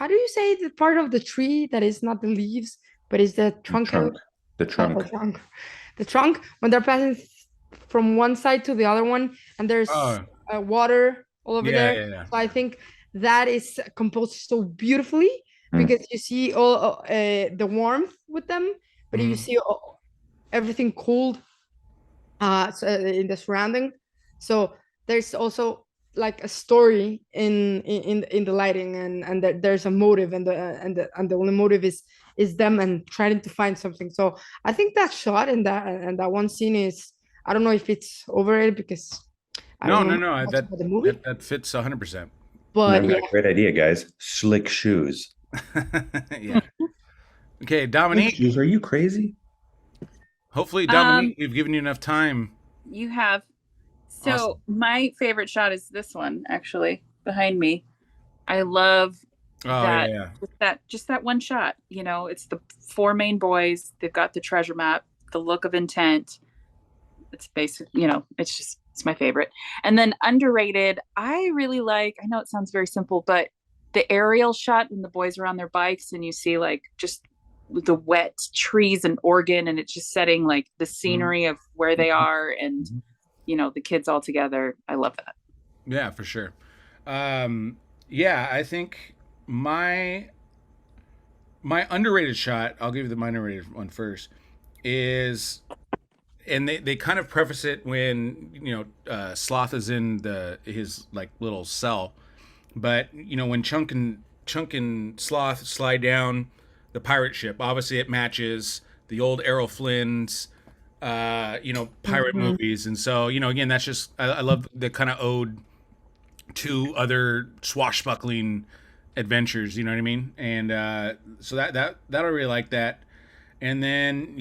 do you say the part of the tree that is not the leaves but is the trunk? The trunk when they're passing from one side to the other one, and there's water all over there. Yeah. So I think that is composed so beautifully because you see all the warmth with them, but you see everything cooled so in the surrounding. So there's also like a story in the lighting, and there's a motive, and the only motive is them and trying to find something. So I think that shot and that one scene is, I don't know if it's overrated because no, that fits 100%. But yeah. Great idea, guys. Slick shoes. Yeah. Okay, Dominique. Slick shoes? Are you crazy? Hopefully, Dominique, we've given you enough time. You have. So awesome. My favorite shot is this one, actually, behind me. I love just that one shot. It's the four main boys. They've got the treasure map, the look of intent. It's basic, it's my favorite. And then underrated, I really like, I know it sounds very simple, but the aerial shot when the boys are on their bikes and you see like just the wet trees and Oregon, and it's just setting like the scenery of where they are and the kids all together. I love that. Yeah, for sure. I think my underrated shot, I'll give you my underrated one first, is, and they kind of preface it when Sloth is in his like little cell, but when Chunk and Sloth slide down the pirate ship, obviously it matches the old Errol Flynn's pirate movies, and so again, that's just I love the kind of ode to other swashbuckling adventures, you know what I mean? And so that I really like that. And then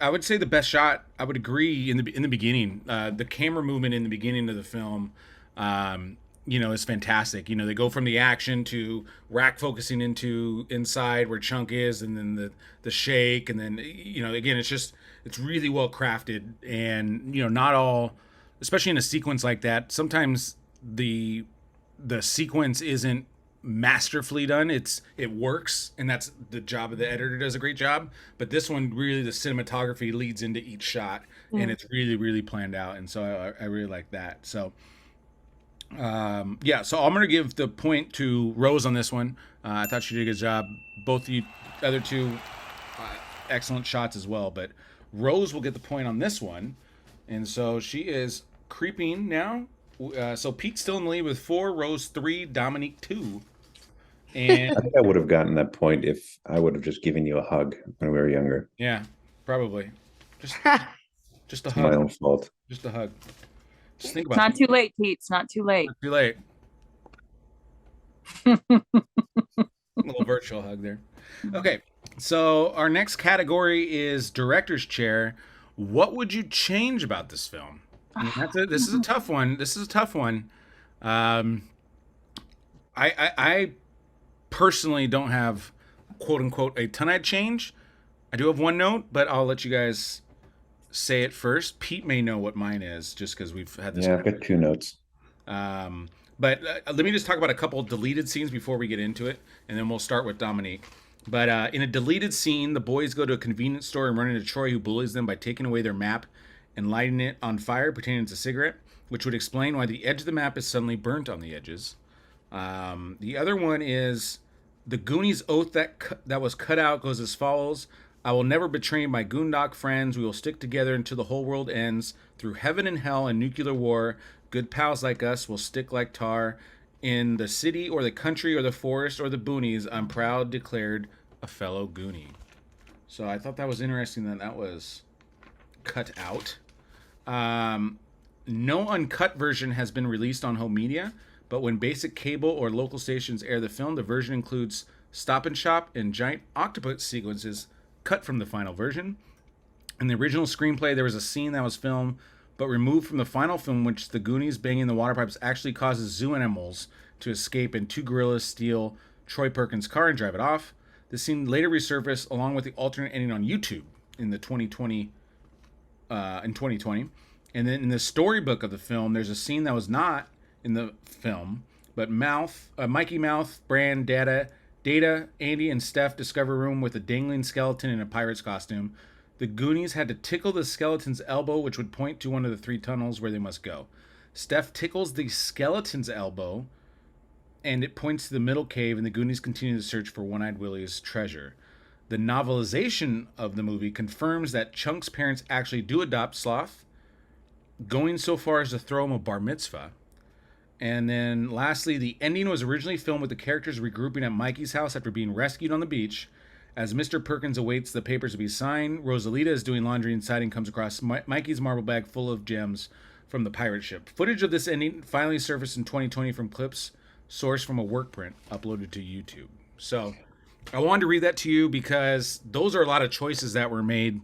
I would say the best shot, I would agree, in the beginning, the camera movement in the beginning of the film is fantastic. They go from the action to Rack focusing inside where Chunk is, and then the shake, and then again, it's really well crafted, and not all, especially in a sequence like that, sometimes the sequence isn't masterfully done. It works, and that's the job of the editor. Does a great job, but this one really, the cinematography leads into each shot, and it's really, really planned out, and so I really like that. So so I'm gonna give the point to Rose on this one. I thought she did a good job. Both the other two excellent shots as well, but Rose will get the point on this one, and so she is creeping now. So Pete's still in the lead with 4, Rose 3, Dominique 2, and I think I would have gotten that point if I would have just given you a hug when we were younger. yeah, probably just a It's my hug, own fault. just a hug. Just think It's about not too late, Pete. It's not too late. Too late. A little virtual hug there. Okay, so our next category is director's chair. What would you change about this film? I mean, this is a tough one. This is a tough one. I personally don't have, quote unquote, a ton I'd change. I do have one note, but I'll let you guys say it first. Pete may know what mine is, just because we've had this. Yeah, I've got 2 notes. But let me just talk about a couple deleted scenes before we get into it, and then we'll start with Dominique. But in a deleted scene, the boys go to a convenience store and run into Troy, who bullies them by taking away their map and lighting it on fire, pretending it's a cigarette, which would explain why the edge of the map is suddenly burnt on the edges. The other one is the Goonies oath that was cut out goes as follows: I will never betray my Goondock friends. We will stick together until the whole world ends. Through heaven and hell and nuclear war, good pals like us will stick like tar. In the city or the country or the forest or the boonies, I'm proud declared a fellow Goonie. So I thought that was interesting that was cut out. No uncut version has been released on home media, but when basic cable or local stations air the film, the version includes stop and shop and giant octopus sequences cut from the final version. In the original screenplay, there was a scene that was filmed but removed from the final film, which the Goonies banging the water pipes actually causes zoo animals to escape, and 2 gorillas steal Troy Perkins' car and drive it off. This scene later resurfaced along with the alternate ending on YouTube in 2020. And then in the storybook of the film, there's a scene that was not in the film, but Mikey Mouth, Bran, Data, Andy, and Steph discover a room with a dangling skeleton in a pirate's costume. The Goonies had to tickle the skeleton's elbow, which would point to one of the 3 tunnels where they must go. Steph tickles the skeleton's elbow, and it points to the middle cave, and the Goonies continue to search for One-Eyed Willie's treasure. The novelization of the movie confirms that Chunk's parents actually do adopt Sloth, going so far as to throw him a bar mitzvah. And then lastly, the ending was originally filmed with the characters regrouping at Mikey's house after being rescued on the beach. As Mr. Perkins awaits the papers to be signed, Rosalita is doing laundry inside and comes across Mikey's marble bag full of gems from the pirate ship. Footage of this ending finally surfaced in 2020 from clips sourced from a work print uploaded to YouTube. So I wanted to read that to you because those are a lot of choices that were made.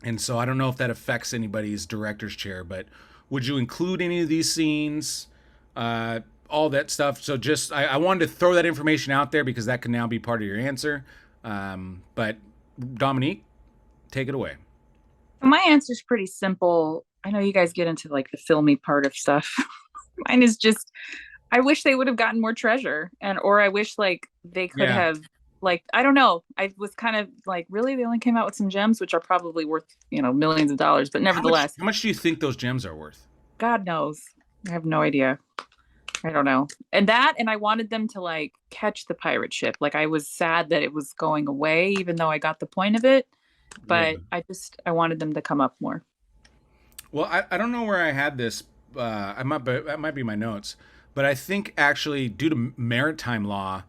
And so I don't know if that affects anybody's director's chair, but would you include any of these scenes? All that stuff. So just, I wanted to throw that information out there because that can now be part of your answer. But Dominique, take it away. My answer is pretty simple. I know you guys get into like the filmy part of stuff. Mine is just, I wish they would have gotten more treasure, or I wish like they could have, like, I don't know. I was kind of like, really, they only came out with some gems, which are probably worth, millions of dollars, but nevertheless. How much do you think those gems are worth? God knows. I have no idea. I don't know. And I wanted them to like catch the pirate ship. Like I was sad that it was going away, even though I got the point of it. But I wanted them to come up more. Well, I don't know where I had this. That might be my notes. But I think actually, due to maritime law,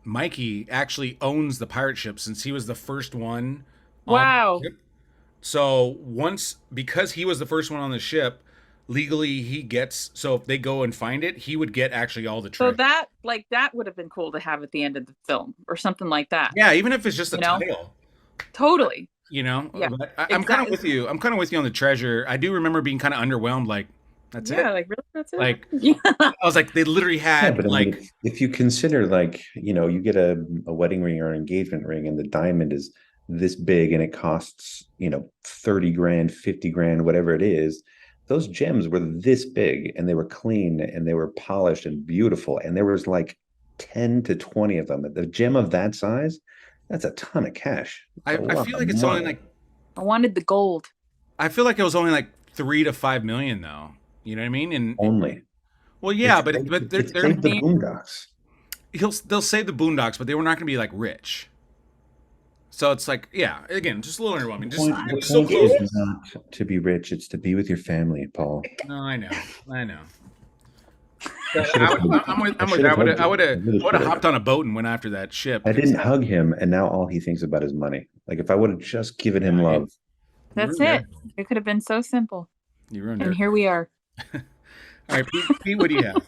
Mikey actually owns the pirate ship since he was the first one. Wow. So because he was the first one on the ship, legally he gets, so if they go and find it, he would get actually all the treasure. So that would have been cool to have at the end of the film or something like that. Yeah, even if it's just a title. Totally. Yeah, I'm exactly. kind of with you. I'm kind of with you on the treasure. I do remember being kind of underwhelmed, like, that's it? Yeah, like really, that's it? Like, I was like, they literally had but I mean, if you consider like, you get a wedding ring or an engagement ring and the diamond is this big and it costs, 30 grand, 50 grand, whatever it is. Those gems were this big and they were clean and they were polished and beautiful. And there was like 10 to 20 of them. The gem of that size, that's a ton of cash. I feel like it's only like, I wanted the gold. I feel like it was only like 3 to 5 million though. You know what I mean? And only. Well, yeah, but they're save the Boondocks. They'll save the Boondocks, but they were not going to be like rich. So it's like, yeah, again, just a little underwhelming. Just Point, it the was so point close. is not to be rich; it's to be with your family, Paul. No, I know. I should have. I'm with. I should have hugged I would him. I really have should have. hopped on a boat and went after that ship. I didn't hug him, and now all he thinks about is money. Like if I would have just given him love. That's it. It could have been so simple. You ruined it. And here we are. All right, Pete, what do you have?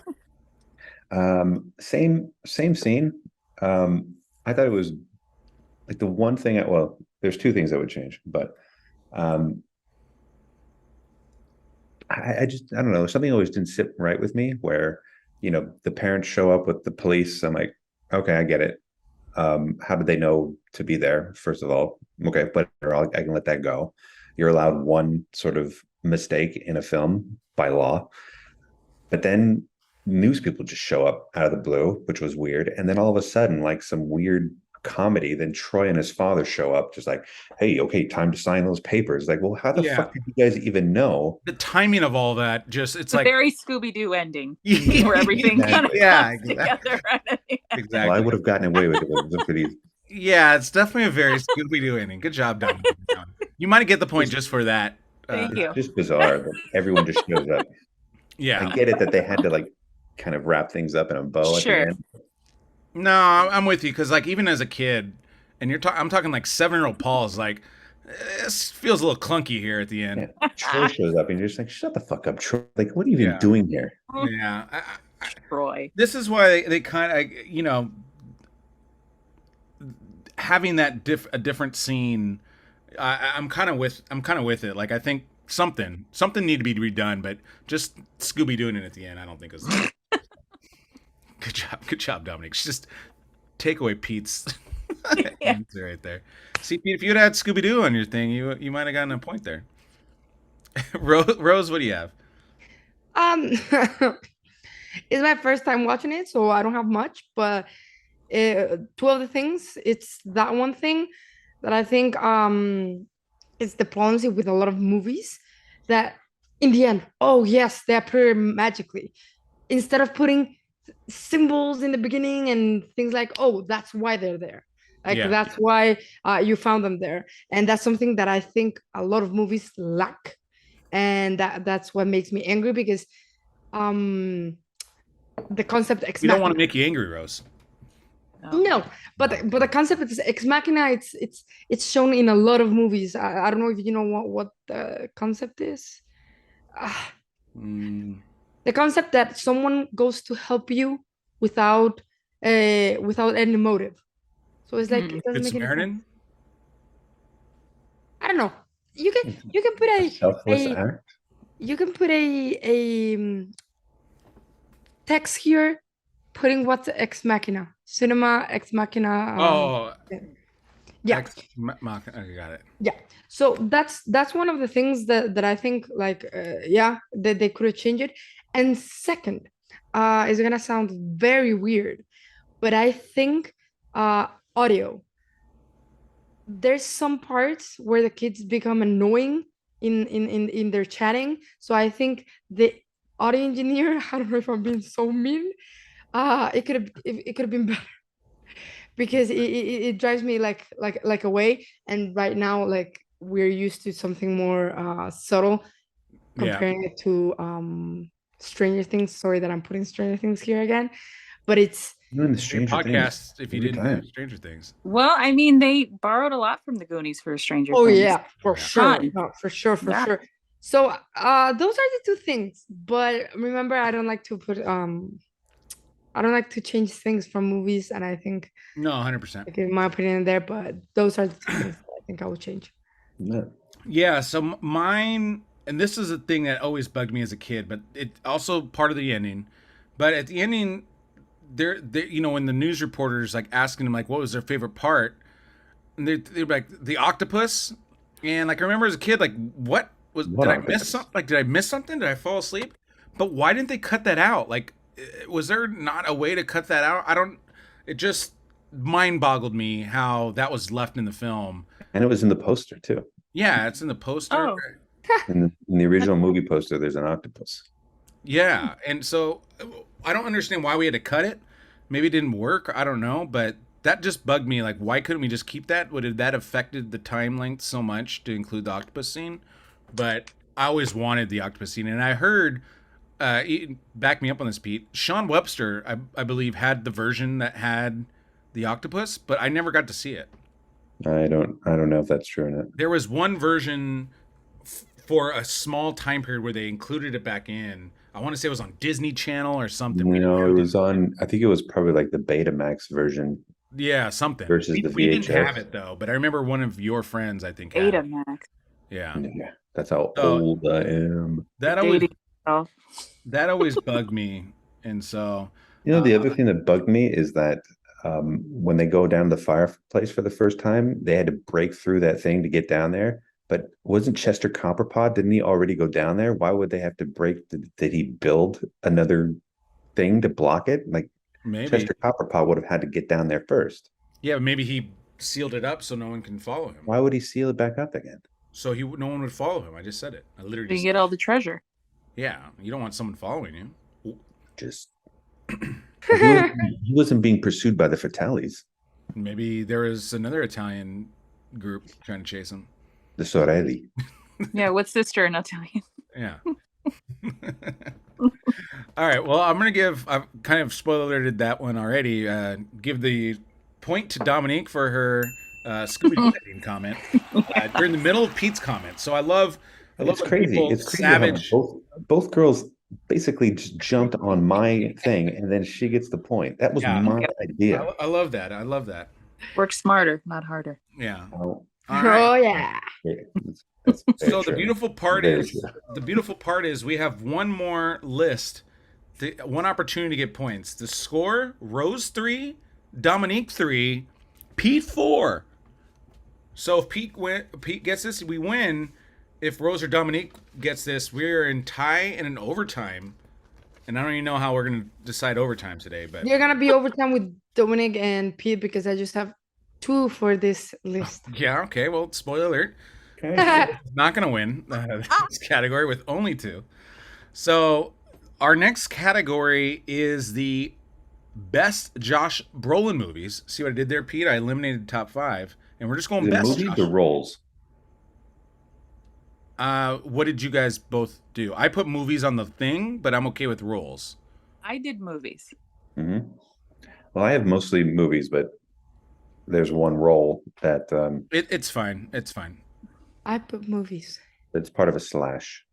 Same scene. I thought it was like the one thing. Well, there's two things I would change, but I don't know. Something always didn't sit right with me. Where the parents show up with the police. I'm like, okay, I get it. How did they know to be there? First of all, okay, but I can let that go. You're allowed one sort of mistake in a film by law, but then news people just show up out of the blue, which was weird. And then all of a sudden, like some weird comedy, then Troy and his father show up, just like, hey, okay, time to sign those papers. Like, well, how the fuck did you guys even know? The timing of all that, it's like very Scooby-Doo ending, where everything kind of comes together. Exactly. Well, I would have gotten away with it for these. Yeah, it's definitely a very Scooby-Doo ending. Good job, Dominique. You might get the point just for that. Thank you. Just bizarre that everyone just shows up. Yeah, I get it that they had to like kind of wrap things up in a bow at the end. No, I'm with you because like even as a kid, and I'm talking like 7-year-old Paul's like, this feels a little clunky here at the end. Yeah. Troy shows up and you're just like, shut the fuck up, Troy. Like, what are you even doing here? Yeah, Troy. This is why they kind of having that a different scene. I'm kind of with it. Like I think something need to be redone, but just Scooby doing it at the end, I don't think is. Good job, Dominic. Just take away Pete's answer right there. See, Pete, if you had Scooby Doo on your thing, you might have gotten a point there. Rose, what do you have? It's my first time watching it, so I don't have much. But two of the things, it's that one thing that I think it's the policy with a lot of movies that in the end, oh yes, they appear magically instead of putting symbols in the beginning and things like, oh, that's why they're there, like that's why you found them there. And that's something that I think a lot of movies lack, and that's what makes me angry, because the concept we don't want to make you angry, Rose. No, but the concept is ex machina. It's shown in a lot of movies. I don't know if you know what the concept is. The concept that someone goes to help you without any motive. So it's like it doesn't make any sense. I don't know. You can put a selfless act. You can put a text here, putting what's ex machina, cinema ex machina. Yeah. I got it. Yeah. So that's one of the things that I think like that they could have changed it. And second, it's gonna sound very weird, but I think audio. There's some parts where the kids become annoying in their chatting. So I think the audio engineer, I don't know if I'm being so mean, it could have been better, because it drives me like away. And right now, like, we're used to something more subtle, comparing it to Stranger Things. Sorry that I'm putting Stranger Things here again, but it's in the Stranger podcast Things if you didn't have Stranger Things. Well, I mean, they borrowed a lot from the Goonies for Stranger Things. Oh yeah, for sure. No, for sure. So those are the two things. But remember, I don't like to put I don't like to change things from movies, and I think no, 100%. Like, in my opinion, there. But those are the two things that I think I would change. Yeah. So mine, and this is a thing that always bugged me as a kid, but it also part of the ending. But at the ending, they're when the news reporters like asking them like what was their favorite part, and they're like the octopus, and like I remember as a kid like did I miss something? Like did I miss something? Did I fall asleep? But why didn't they cut that out? Like was there not a way to cut that out? It just mind boggled me how that was left in the film. And it was in the poster too. Yeah, it's in the poster. Oh. In the original movie poster, there's an octopus. Yeah, and so I don't understand why we had to cut it. Maybe it didn't work. I don't know, but that just bugged me. Like, why couldn't we just keep that? Would have that affected the time length so much to include the octopus scene? But I always wanted the octopus scene, and I heard, back me up on this, Pete. Sean Webster, I believe, had the version that had the octopus, but I never got to see it. I don't know if that's true or not. There was one version for a small time period where they included it back in. I want to say it was on Disney Channel or something. No, it was on. I think it was probably like the Betamax version. Yeah, something. Versus the VHS. We didn't have it though, but I remember one of your friends, I think, had it. Betamax. Yeah. Yeah, that's how old I am. That always bugged me, and so the other thing that bugged me is that when they go down the fireplace for the first time, they had to break through that thing to get down there. But wasn't Chester Copperpot? Didn't he already go down there? Why would they have to break? Did he build another thing to block it? Like maybe Chester Copperpot would have had to get down there first. Yeah, maybe he sealed it up so no one can follow him. Why would he seal it back up again? So no one would follow him. I just said it. I literally. You get all the treasure. Yeah, you don't want someone following you. Just he wasn't being pursued by the Fatales. Maybe there was another Italian group trying to chase him. The Sorelli. Yeah, what's sister in Italian? Yeah. All right. Well, I'm gonna I've kind of spoiler alerted that one already. Give the point to Dominique for her Scooby-Doo comment during the middle of Pete's comment. So I love it's crazy. It's crazy savage. Both girls basically just jumped on my thing, and then she gets the point. That was my idea. I love that. I love that. Work smarter, not harder. Yeah. Oh, yeah. So the beautiful part is we have one more list, one opportunity to get points. The score: Rose 3, Dominique 3, Pete 4. So if Pete gets this, we win. If Rose or Dominique gets this, we're in tie and in overtime. And I don't even know how we're going to decide overtime today. But You're going to be overtime with Dominic and Pete because I just have 2 for this list. Yeah, okay. Well, spoiler alert. Okay. Not going to win this category with only 2. So our next category is the best Josh Brolin movies. See what I did there, Pete? I eliminated the top 5. And we're just going best movies Josh. or roles? What did you guys both do? I put movies on the thing, but I'm okay with roles. I did movies. Mm-hmm. Well, I have mostly movies, but there's one role that it's fine. It's fine. I put movies. It's part of a slash.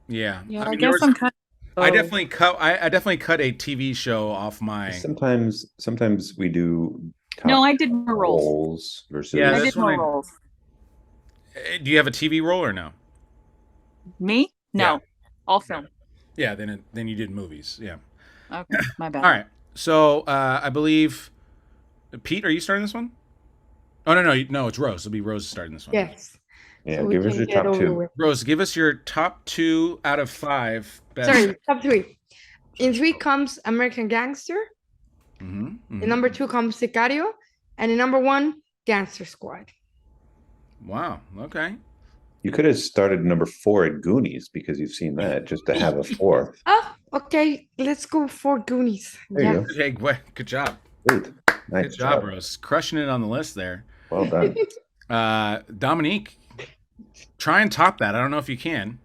Yeah. Yeah, I guess I'm kind of. I definitely cut. I definitely cut a TV show off my. Sometimes we do. No, I did more roles versus. Yeah, I did more roles. Do you have a TV role or no? Me? No. Yeah. All film. Yeah, then you did movies. Yeah. Okay, my bad. All right. So I believe, Pete, are you starting this one? Oh no, it's Rose. It'll be Rose starting this one. Yes. Yeah, So give us your top 2. with. Rose, give us your top 2 out of 5 best. Sorry, top 3. In 3 comes American Gangster. Mm-hmm. In number 2 comes Sicario, and in number 1, Gangster Squad. Wow. Okay. You could have started number 4 at Goonies because you've seen that, just to have a 4th. Oh, okay. Let's go for Goonies. There you go. Hey, good job. Great. Nice Good job, Rose. Crushing it on the list there. Well done. Dominique, try and top that. I don't know if you can.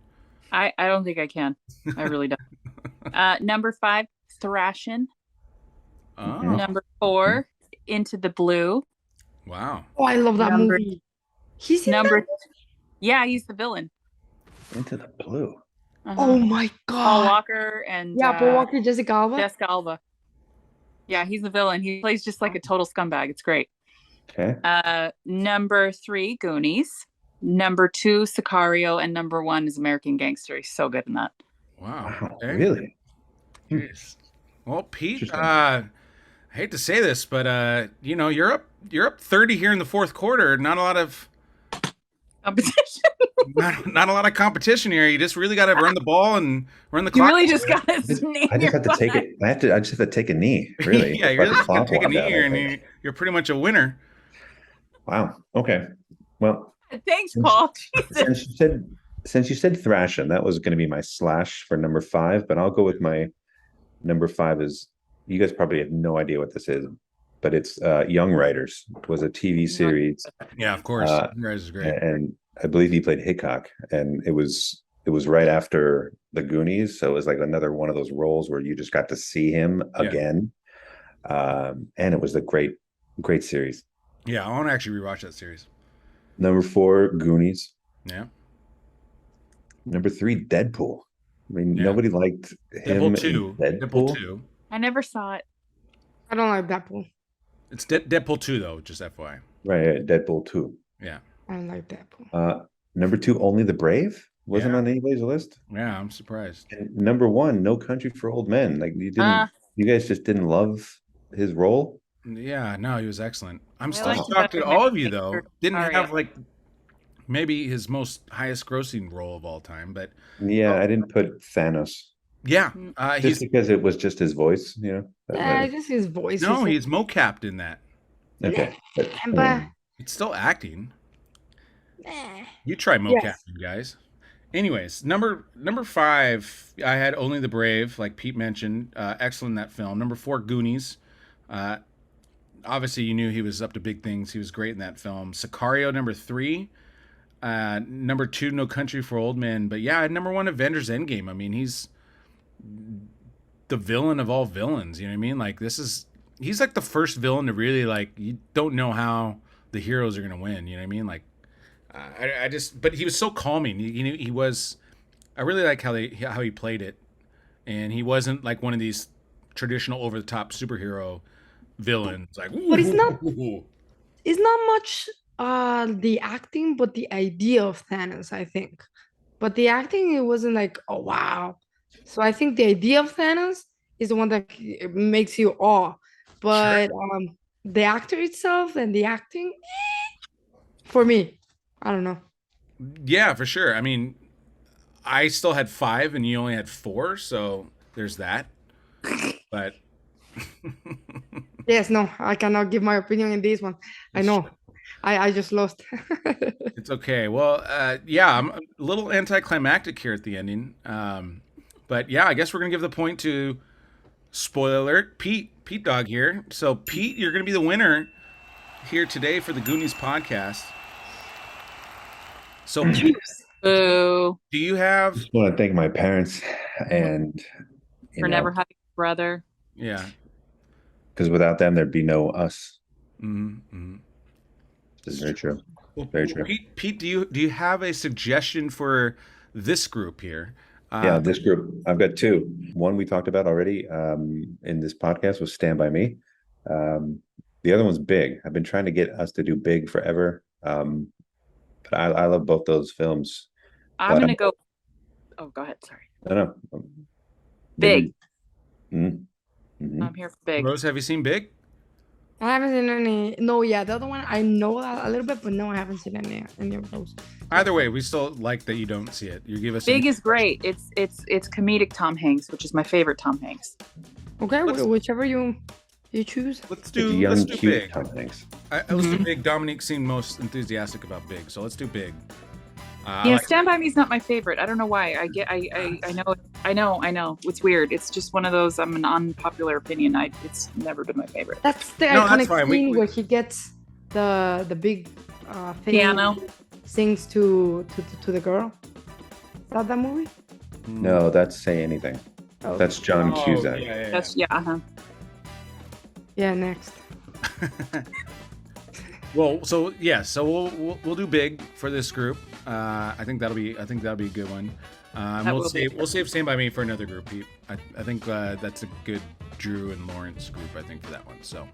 I don't think I can. I really don't. Number 5, Thrashin'. Oh, Number 4, Into the Blue. wow. Oh, I love that movie. He's in Number. that? Yeah, he's the villain. Into the Blue. Uh-huh. Oh my Paul god. Walker and Paul Walker, Jessica Alba. Jessica Alba. Yeah, he's the villain. He plays just like a total scumbag. It's great. Okay. Number 3, Goonies. Number 2, Sicario, and number 1 is American Gangster. He's so good in that. Wow. Okay. Really? Jeez. Well, Pete, I hate to say this, but you're up 30 here in the 4th quarter. Not a lot of competition. not a lot of competition here. You just really got to run the ball and run the You clock. really just got to I just have to take it. I just have to take a knee. Really? Yeah, you really just got to take a knee here, and you're pretty much a winner. Wow. Okay. Well, thanks, Paul. Since you said Thrashin', that was going to be my slash for number 5, but I'll go with my number 5 is, you guys probably have no idea what this is. but it's Young Writers was a TV series, Yeah, of course. You guys is great. and I believe he played Hickok, and it was right after the Goonies, so it was like another one of those roles where you just got to see him again, and it was a great series. Yeah, I want to actually rewatch that series. Number 4, Goonies. Yeah. Number 3, Deadpool. I mean, Yeah. nobody liked him. Deadpool 2. in Deadpool 2. I never saw it. I don't like Deadpool. It's Deadpool 2 though, just FYI. Right, Deadpool 2. Yeah. I don't like Deadpool. Number 2, Only the Brave. Wasn't on anybody's list. Yeah, I'm surprised. And number 1, No Country for Old Men. Like you guys just didn't love his role. Yeah, no, he was excellent. I'm still liked shocked him at better all than of you though. Didn't Arias. have like maybe his most highest grossing role of all time, but Yeah, I didn't put Thanos yeah, just he's because it was just his voice. You know. Yeah, just his voice. no, is he's mocapped in that. Okay. But, But It's still acting. eh. You try mocapping, Yes. guys. Anyways, number 5, I had Only the Brave, like Pete mentioned. Excellent in that film. Number 4, Goonies. Obviously, you knew he was up to big things. He was great in that film. Sicario, number 3. Number 2, No Country for Old Men. But yeah, number 1, Avengers Endgame. I mean, he's the villain of all villains. You know what I mean? Like he's like the first villain to really like you don't know how the heroes are gonna win. You know what I mean? Like but he was so calming. He was. I really like how he played it, and he wasn't like one of these traditional over the top superhero villains. Like, But it's not- ooh. It's not much the acting, but the idea of Thanos, I think. But the acting, it wasn't like, oh wow. So I think the idea of Thanos is the one that makes you awe. But the actor itself and the acting, for me, I don't know. Yeah, for sure. I mean, I still had 5, and you only had 4, so there's that. But Yes, no, I cannot give my opinion in this one. I know. I just lost. it's okay. Well, yeah, I'm a little anticlimactic here at the ending. But yeah, I guess we're gonna give the point to spoiler alert, Pete Dog here. So Pete, you're gonna be the winner here today for the Goonies podcast. So Pete, Boo. do you have? just want to thank my parents and For never having a brother. Yeah. because without them there'd be no us. Mm-hmm. This is very true. Well, Very true. Pete, do you have a suggestion for this group here? Yeah, this group, I've got 2. One we talked about already in this podcast was Stand By Me. The other one's Big. I've been trying to get us to do Big forever. But I love both those films. I'm gonna go. Oh, go ahead. Sorry. No. Big. Mm-hmm. I'm here for Big. Rose, have you seen Big? I haven't seen any. No, yeah, the other one I know a little bit, but no, I haven't seen any of those. Either way, we still like that you don't see it. You give us Big is great. It's comedic Tom Hanks, which is my favorite Tom Hanks. Okay, Let's- whichever you choose. Let's The do young, Big. cute Tom Hanks. Let's do Big. Dominique seemed most enthusiastic about Big, so let's do Big. Stand By Me is not my favorite. I don't know why. I know. It's weird. It's just one of those. I'm an unpopular opinion. It's never been my favorite. That's the No, that's iconic fine. scene We- where he gets the big thing, Piano. sings to the girl. Is that movie? No, that's Say Anything. Oh. That's John Oh, Cusack. yeah. That's Yeah, next. Well, so we'll do Big for this group. I think that'll be a good one. We'll save Stand By Me for another group, Pete. I think that's a good Drew and Lawrence group. I think for that one. So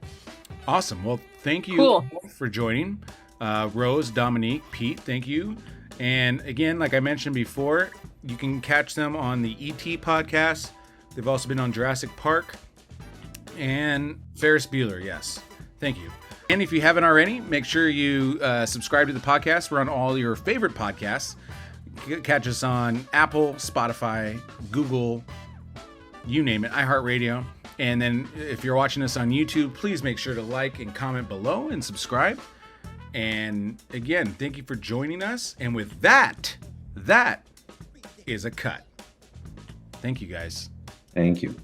awesome. Well, thank you Cool. for joining. Rose, Dominique, Pete, thank you. And again, like I mentioned before, you can catch them on the ET podcast. They've also been on Jurassic Park and Ferris Bueller. Yes, thank you. And if you haven't already, make sure you subscribe to the podcast. We're on all your favorite podcasts. Catch us on Apple, Spotify, Google, you name it, iHeartRadio. And then if you're watching us on YouTube, please make sure to like and comment below and subscribe. And again, thank you for joining us. And with that is a cut. Thank you, guys. Thank you.